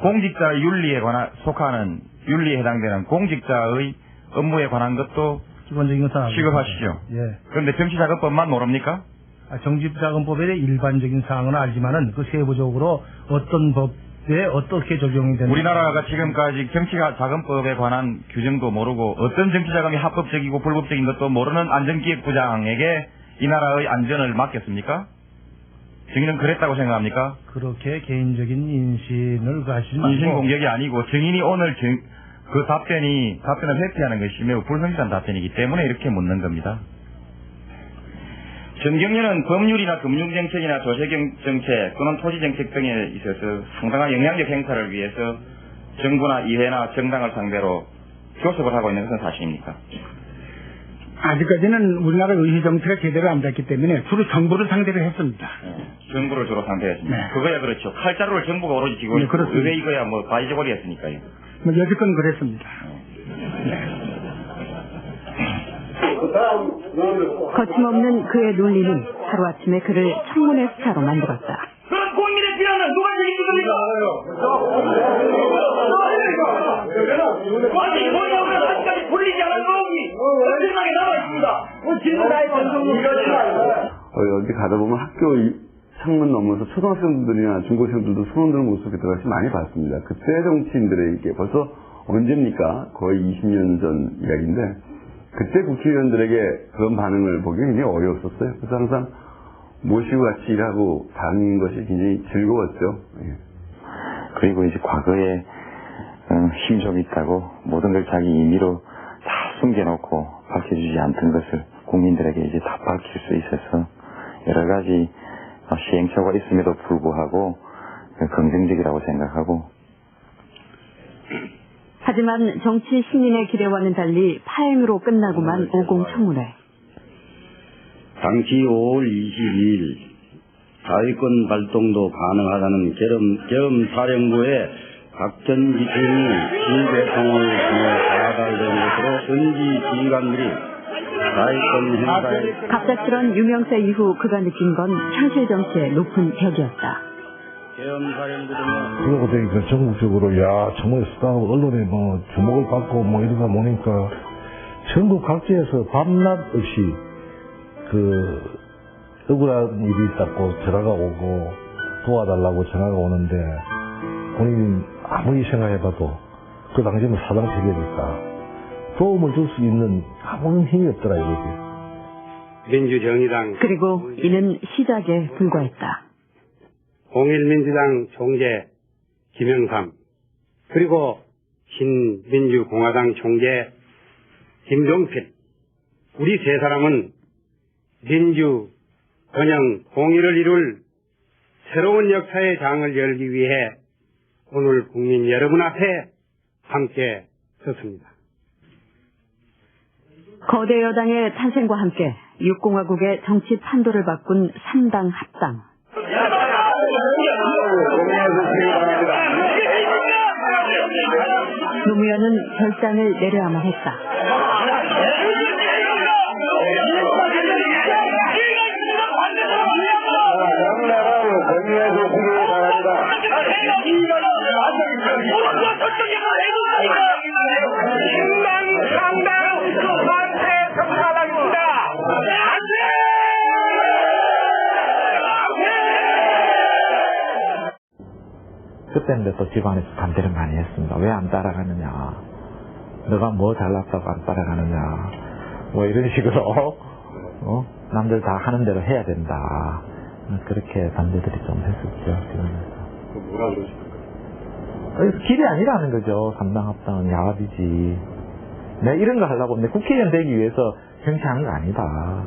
공직자 윤리에 속하는 윤리에 해당되는 공직자의 업무에 관한 것도 기본적인 것은 취급하시죠. 예. 그런데 정치자금법만 모릅니까? 정치자금법의 일반적인 사항은 알지만은 그 세부적으로 어떤 법에 어떻게 적용이 되는 우리나라가 지금까지 정치자금법에 관한 규정도 모르고 어떤 정치자금이 합법적이고 불법적인 것도 모르는 안전기획부장에게 이 나라의 안전을 맡겼습니까? 증인은 그랬다고 생각합니까? 그렇게 개인적인 인신을 가시지 말고 인신 공격이 아니고 증인이 오늘 그 답변을 회피하는 것이 매우 불성실한 답변이기 때문에 이렇게 묻는 겁니다. 정경련은 법률이나 금융정책이나 조세정책 또는 토지정책 등에 있어서 상당한 영향력 행사를 위해서 정부나 의회나 정당을 상대로 교섭을 하고 있는 것은 사실입니까? 아직까지는 우리나라 의회 정치가 제대로 안 됐기 때문에 주로 정부를 상대로 했습니다. 정부를 주로 상대했습니다. 네. 그거야 그렇죠. 칼자루를 정부가 오로지 쥐고 있고 의회 이거야 뭐 바이저고리 했으니까요. 여지껏 그랬습니다. 거침없는 그의 논리는 하루아침에 그를 청문회 스타로 만들었다. 그런 국민의 비난은 누가 책임집니까? 아니, 뭐냐면 아직까지 풀리지 않은 의혹이 엄청나게 남아있습니다. 질문 다해 어디 가다 보면 학교 창문 넘어서 초등학생들이나 중고생들도 손흔드는 모습을 그때같이 많이 봤습니다. 그때 정치인들에게 벌써 언제입니까? 거의 20년 전 이야기인데 그때 국회의원들에게 그런 반응을 보기 굉장히 어려웠었어요. 그래서 항상 모시고 같이 일하고 다니는 것이 굉장히 즐거웠죠. 예. 그리고 이제 과거에 힘이 좀 있다고 모든 걸 자기 임의로 다 숨겨놓고 밝혀주지 않던 것을 국민들에게 이제 다 밝힐 수 있어서 여러 가지 시행착오가 있음에도 불구하고 긍정적이라고 생각하고 하지만 정치 신인의 기대와는 달리 파행으로 끝나고만 50 청문회. 당시 5월 22일 자위권 발동도 가능하다는 계엄사령부의 박전지청이 신대통을 통해 가달된 것으로 현지 지휘관들이 자위권 행사에 갑작스런 유명세 이후 그가 느낀 건 현실 정치의 높은 벽이었다. 그러고 보니까 전국적으로 정말 수다하고 언론에 뭐 주목을 받고 뭐 이러다 보니까 전국 각지에서 밤낮 없이 억울한 일이 있다고 전화가 오고 도와달라고 전화가 오는데 본인이 아무리 생각해봐도 그 당시에는 사당 체계니까 도움을 줄 수 있는 아무런 힘이 없더라 이거지. 민주정의당 그리고 이는 시작에 불과했다. 통일민주당 총재 김영삼 그리고 신민주공화당 총재 김종필 우리 세 사람은 민주, 번영, 통일을 이룰 새로운 역사의 장을 열기 위해 오늘 국민 여러분 앞에 함께 섰습니다. 거대 여당의 탄생과 함께 6공화국의 정치 판도를 바꾼 3당 합당. 노무현은 결단을 내려야만 했다. 그때는 또 집안에서 반대를 많이 했습니다. 왜 안 따라가느냐. 너가 뭐 잘났다고 안 따라가느냐. 뭐 이런 식으로 남들 다 하는 대로 해야 된다. 그렇게 반대들이 좀 했었죠. 집안에서. 뭐라 그러십니까? 길이 아니라는 거죠. 3당 합당은 야합이지. 내가 이런 거 하려고 내 국회의원 되기 위해서 정치하는 거 아니다.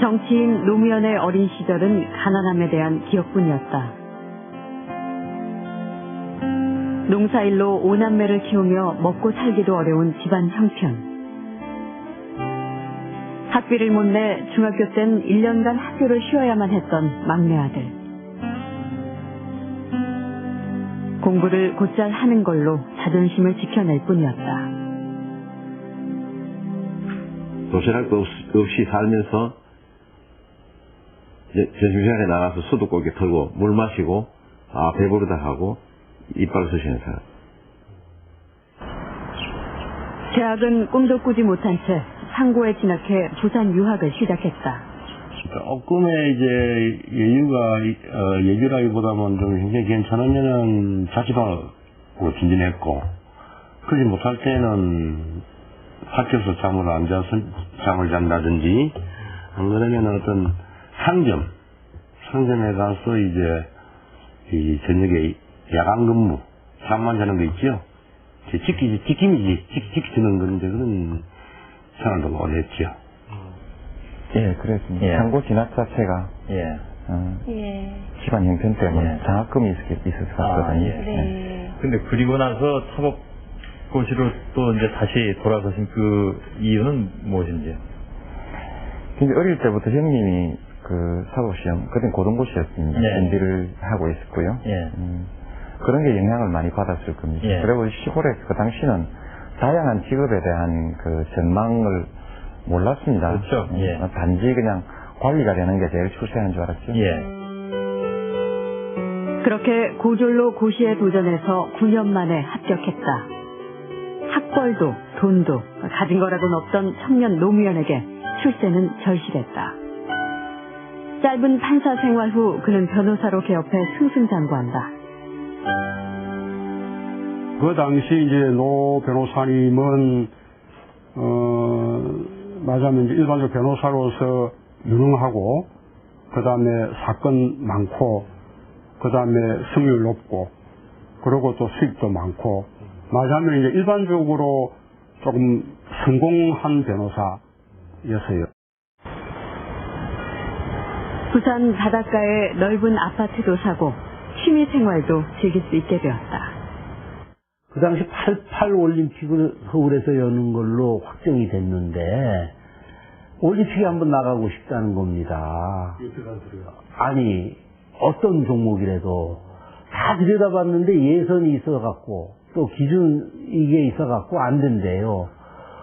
정치인 노무현의 어린 시절은 가난함에 대한 기억뿐이었다. 농사일로 5남매를 키우며 먹고 살기도 어려운 집안 형편. 학비를 못 내 중학교 땐 1년간 학교를 쉬어야만 했던 막내 아들. 공부를 곧잘 하는 걸로 자존심을 지켜낼 뿐이었다. 도시락도 없이 살면서 점심시간에 나가서 수도꼭지 털고 물 마시고 배부르다 하고 이빨을 쑤시는 사람. 대학은 꿈도 꾸지 못한 채 상고에 진학해 부산 유학을 시작했다. 조금의 이제 여유라기보다는 좀 굉장히 괜찮으면은 자취방으로 진진했고, 그러지 못할 때는 학교에서 잠을 잔다든지, 안 그러면 어떤 상점에 가서 이제 이 저녁에 야간 근무, 잠만 자는 거 있죠? 지키는 건데 그런 생활도 오래 했죠. 예, 그랬습니다. 예. 상고 진학 자체가 집안 형편 때문에 장학금이 있었거든요. 네. 근데 그리고 나서 사법고시로 또 이제 다시 돌아가신 그 이유는 무엇인지요? 근데 어릴 때부터 형님이 그 사법시험, 그땐 고등고시였습니다. 준비를 하고 있었고요. 그런 게 영향을 많이 받았을 겁니다. 그리고 시골에 그 당시는 다양한 직업에 대한 그 전망을 몰랐습니다. 그렇죠. 단지 그냥 관리가 되는 게 제일 출세하는 줄 알았죠. 그렇게 고졸로 고시에 도전해서 9년 만에 합격했다. 학벌도 돈도 가진 거라고는 없던 청년 노무현에게 출세는 절실했다. 짧은 판사 생활 후 그는 변호사로 개업해 승승장구한다. 그 당시 이제 노 변호사님은 말하자면 일반적 변호사로서 유능하고, 그 다음에 사건 많고, 그 다음에 승률 높고, 그리고 또 수입도 많고, 말하자면 이제 일반적으로 조금 성공한 변호사였어요. 부산 바닷가에 넓은 아파트도 사고 취미 생활도 즐길 수 있게 되었다. 그 당시 88 올림픽을 서울에서 여는 걸로 확정이 됐는데 올림픽에 한번 나가고 싶다는 겁니다. 아니 어떤 종목이라도 다 들여다봤는데 예선이 있어갖고 또 기준 이게 있어갖고 안 된대요.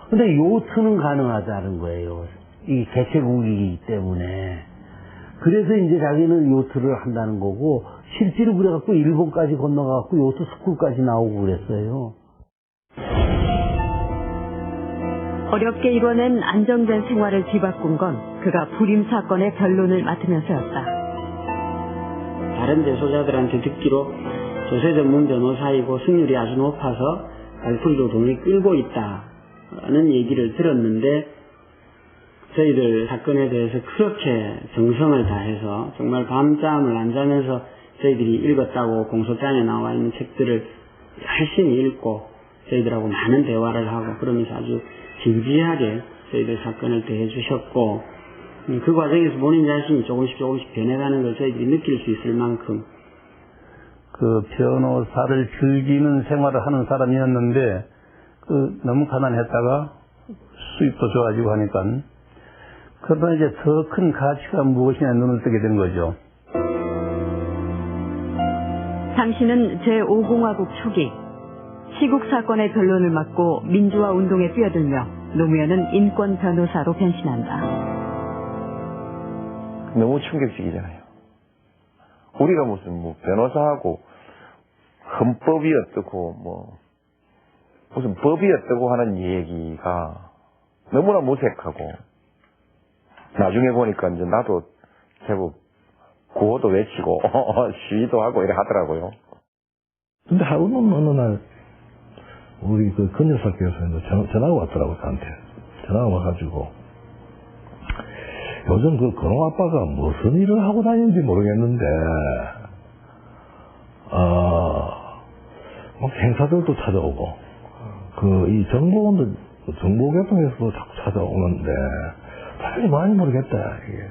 근데 요트는 가능하다는 거예요. 이 개최국이기 때문에. 그래서 이제 자기는 요트를 한다는 거고, 실제로 그래갖고 일본까지 건너가갖고 요트 스쿨까지 나오고 그랬어요. 어렵게 이뤄낸 안정된 생활을 뒤바꾼 건 그가 불임 사건의 변론을 맡으면서였다. 다른 재소자들한테 듣기로 조세 전문 변호사이고 승률이 아주 높아서 발풀이로 돈을 끌고 있다는 얘기를 들었는데 저희들 사건에 대해서 그렇게 정성을 다해서 정말 밤잠을 안 자면서 저희들이 읽었다고 공소장에 나와 있는 책들을 열심히 읽고 저희들하고 많은 대화를 하고 그러면서 아주 진지하게 저희들 사건을 대해 주셨고 그 과정에서 본인 자신이 조금씩 변해가는 걸 저희들이 느낄 수 있을 만큼 그 변호사를 즐기는 생활을 하는 사람이었는데 너무 가난했다가 수입도 좋아지고 하니까 그러다 이제 더 큰 가치가 무엇이냐 눈을 뜨게 된 거죠. 당신은 제5공화국 초기 시국 사건의 변론을 맡고 민주화 운동에 뛰어들며 노무현은 인권 변호사로 변신한다. 너무 충격적이잖아요. 우리가 무슨 변호사하고 헌법이 어떻고 무슨 법이 어떻고 하는 얘기가 너무나 무색하고 나중에 보니까 이제 나도 제법 구호도 외치고 시위도 하고 이래 하더라고요. 근데 하루는 어느 날 우리 그 근여사께서 전화가 왔더라고 저한테. 전화가 와가지고 요즘 그 근홍 아빠가 무슨 일을 하고 다니는지 모르겠는데 막 행사들도 찾아오고 이 정보개통에서도 자꾸 찾아오는데 빨리 많이 모르겠다 이게.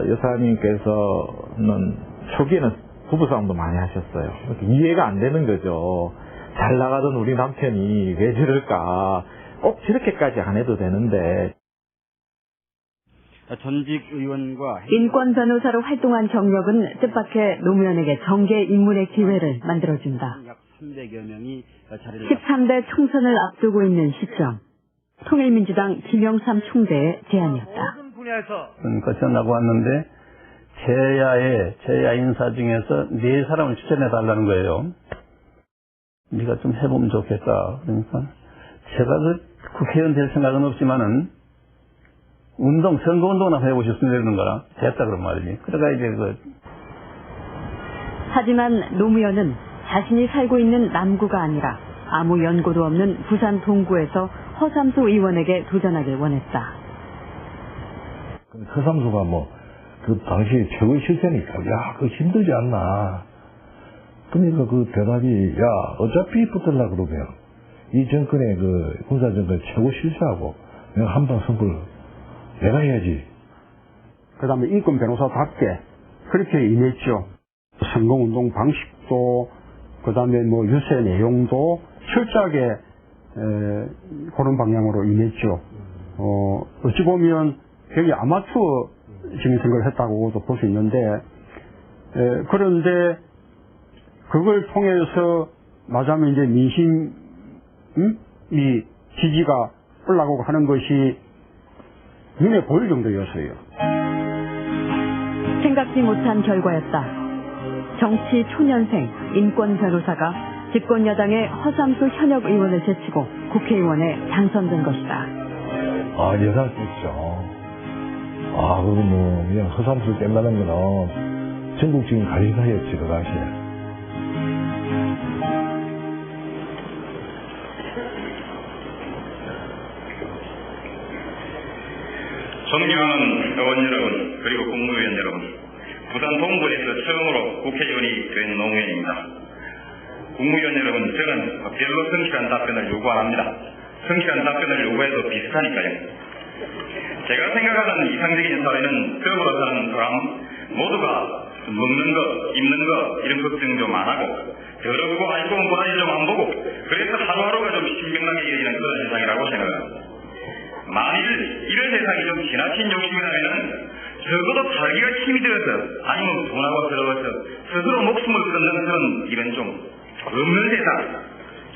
여사님께서는 초기에는 부부싸움도 많이 하셨어요. 이해가 안 되는 거죠. 잘 나가던 우리 남편이 왜 저럴까. 꼭 저렇게까지 안 해도 되는데. 전직 의원과 인권 변호사로 활동한 경력은 뜻밖의 노무현에게 정계 입문의 기회를 만들어준다. 약 300여 명이 자리를 13대 총선을 앞두고 있는 시점. 통일민주당 김영삼 총재의 제안이었다. 그러니까 전화가 왔는데 제야 인사 중에서 4사람을 추천해달라는 거예요. 네가 좀 해보면 좋겠다. 그러니까 제가 국회의원 될 생각은 없지만은 선거운동이나 해보고 싶습니다 이러는 거라 됐다 그런 말이지. 그러니까 이제 하지만 노무현은 자신이 살고 있는 남구가 아니라 아무 연고도 없는 부산 동구에서 허삼수 의원에게 도전하길 원했다. 허삼수가 그 당시 최고의 실세니까 그거 힘들지 않나. 그러니까 그 대답이 어차피 붙으려고 그러면 이 정권의 군사정권 최고 실세하고 내가 한방 선거를 내가 해야지. 그 다음에 인권 변호사답게 그렇게 임했죠. 선거운동 방식도 그 다음에 유세 내용도 철저하게 그런 방향으로 임했죠. 어찌 보면 되게 아마추어적인 선거를 했다고도 볼 수 있는데 그런데 그걸 통해서 말하자면 이제 민심이 지지가 올라가고 하는 것이 눈에 보일 정도였어요. 생각지 못한 결과였다. 정치 초년생 인권 변호사가 집권 여당의 허삼수 현역 의원을 제치고 국회의원에 당선된 것이다. 예상 있죠. 그냥 허삼수 깬다는 거는 전국적인 가시사였지 그 당시에. 존경하는 의원 여러분 그리고 국무위원 여러분, 부산 동구에서 처음으로 국회의원이 된 노무현입니다. 국무위원 여러분, 저는 별로 성실한 답변을 요구 안 합니다. 성실한 답변을 요구해도 비슷하니까요. 제가 생각하는 이상적인 사회는 벽으로 사는 사람 모두가 먹는 것, 입는 것 이런 걱정 좀 안 하고 더럽고 알고 고라니 좀 안 보고 그래서 하루하루가 좀 신명나게 이어지는 그런 세상이라고 생각합니다. 만일 이런 세상이 좀 지나친 욕심이라면 적어도 살기가 힘이 들어서 아니면 분하고 더러워서 스스로 목숨을 끊는 그런 일은 좀 없는 세상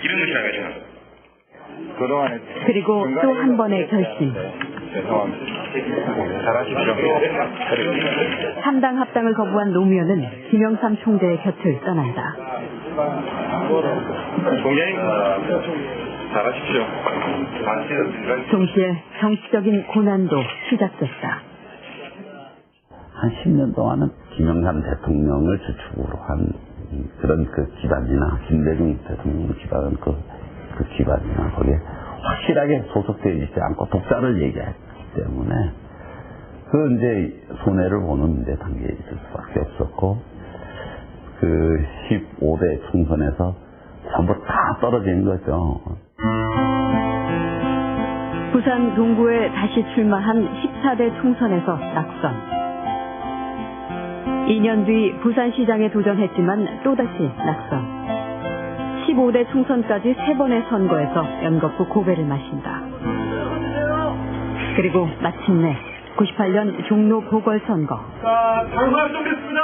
이런 것이라고 생각합니다. 그리고 또 한 번의 결심. 삼당 합당을 거부한 노무현은 김영삼 총재의 곁을 떠난다. 총장님, 잘하십시오. 동시에 정치적인 고난도 시작됐다. 한 10년 동안은 김영삼 대통령을 주축으로 한 그런 그 기반이나 김대중 대통령 기반은 그 기반이나 거기에 확실하게 소속되어 있지 않고 독자를 얘기했기 때문에 그 이제 손해를 보는 이제 단계에 있을 수밖에 없었고 그 15대 총선에서 전부 다 떨어진 거죠. 부산 동구에 다시 출마한 14대 총선에서 낙선. 2년 뒤 부산시장에 도전했지만 또다시 낙선. 15대 총선까지 3번의 선거에서 연거푸 고배를 마신다. 그리고 마침내 98년 종로 보궐선거. 자, 당선 준비했습니다.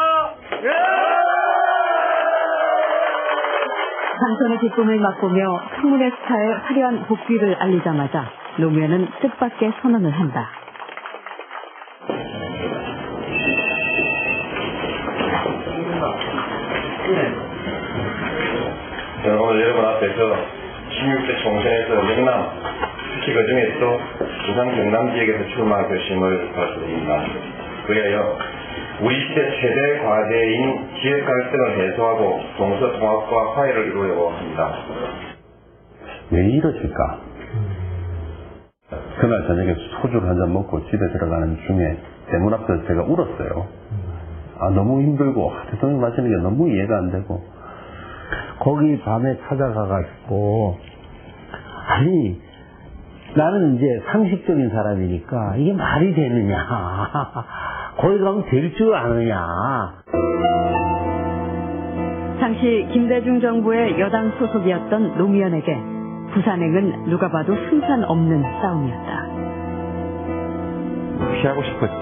당선의 기쁨을 맛보며 청문회 스타의 화려한 복귀를 알리자마자 노무현은 뜻밖의 선언을 한다. 오늘 여러분 앞에서 16대 총선에서 영남, 특히 그 중에서 부산 경남 지역에서 출마 결심을 발표드립니다. 그리하여 우리 시대 최대 과제인 지역 갈등을 해소하고 동서 통합과 화해를 이루려고 합니다. 왜 이러실까? 그날 저녁에 소주를 한 잔 먹고 집에 들어가는 중에 대문 앞에서 제가 울었어요. 아, 너무 힘들고 대통령 마시는 게 너무 이해가 안 되고 거기 밤에 찾아가가지고 아니 나는 이제 상식적인 사람이니까 이게 말이 되느냐 거기 가면 될 줄 아느냐. 당시 김대중 정부의 여당 소속이었던 노무현에게 부산행은 누가 봐도 승산 없는 싸움이었다. 피하고 싶었지.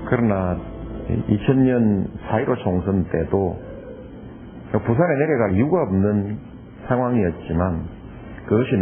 그러나 2000년 4.15 총선 때도 부산에 내려갈 이유가 없는 상황이었지만 그것이 내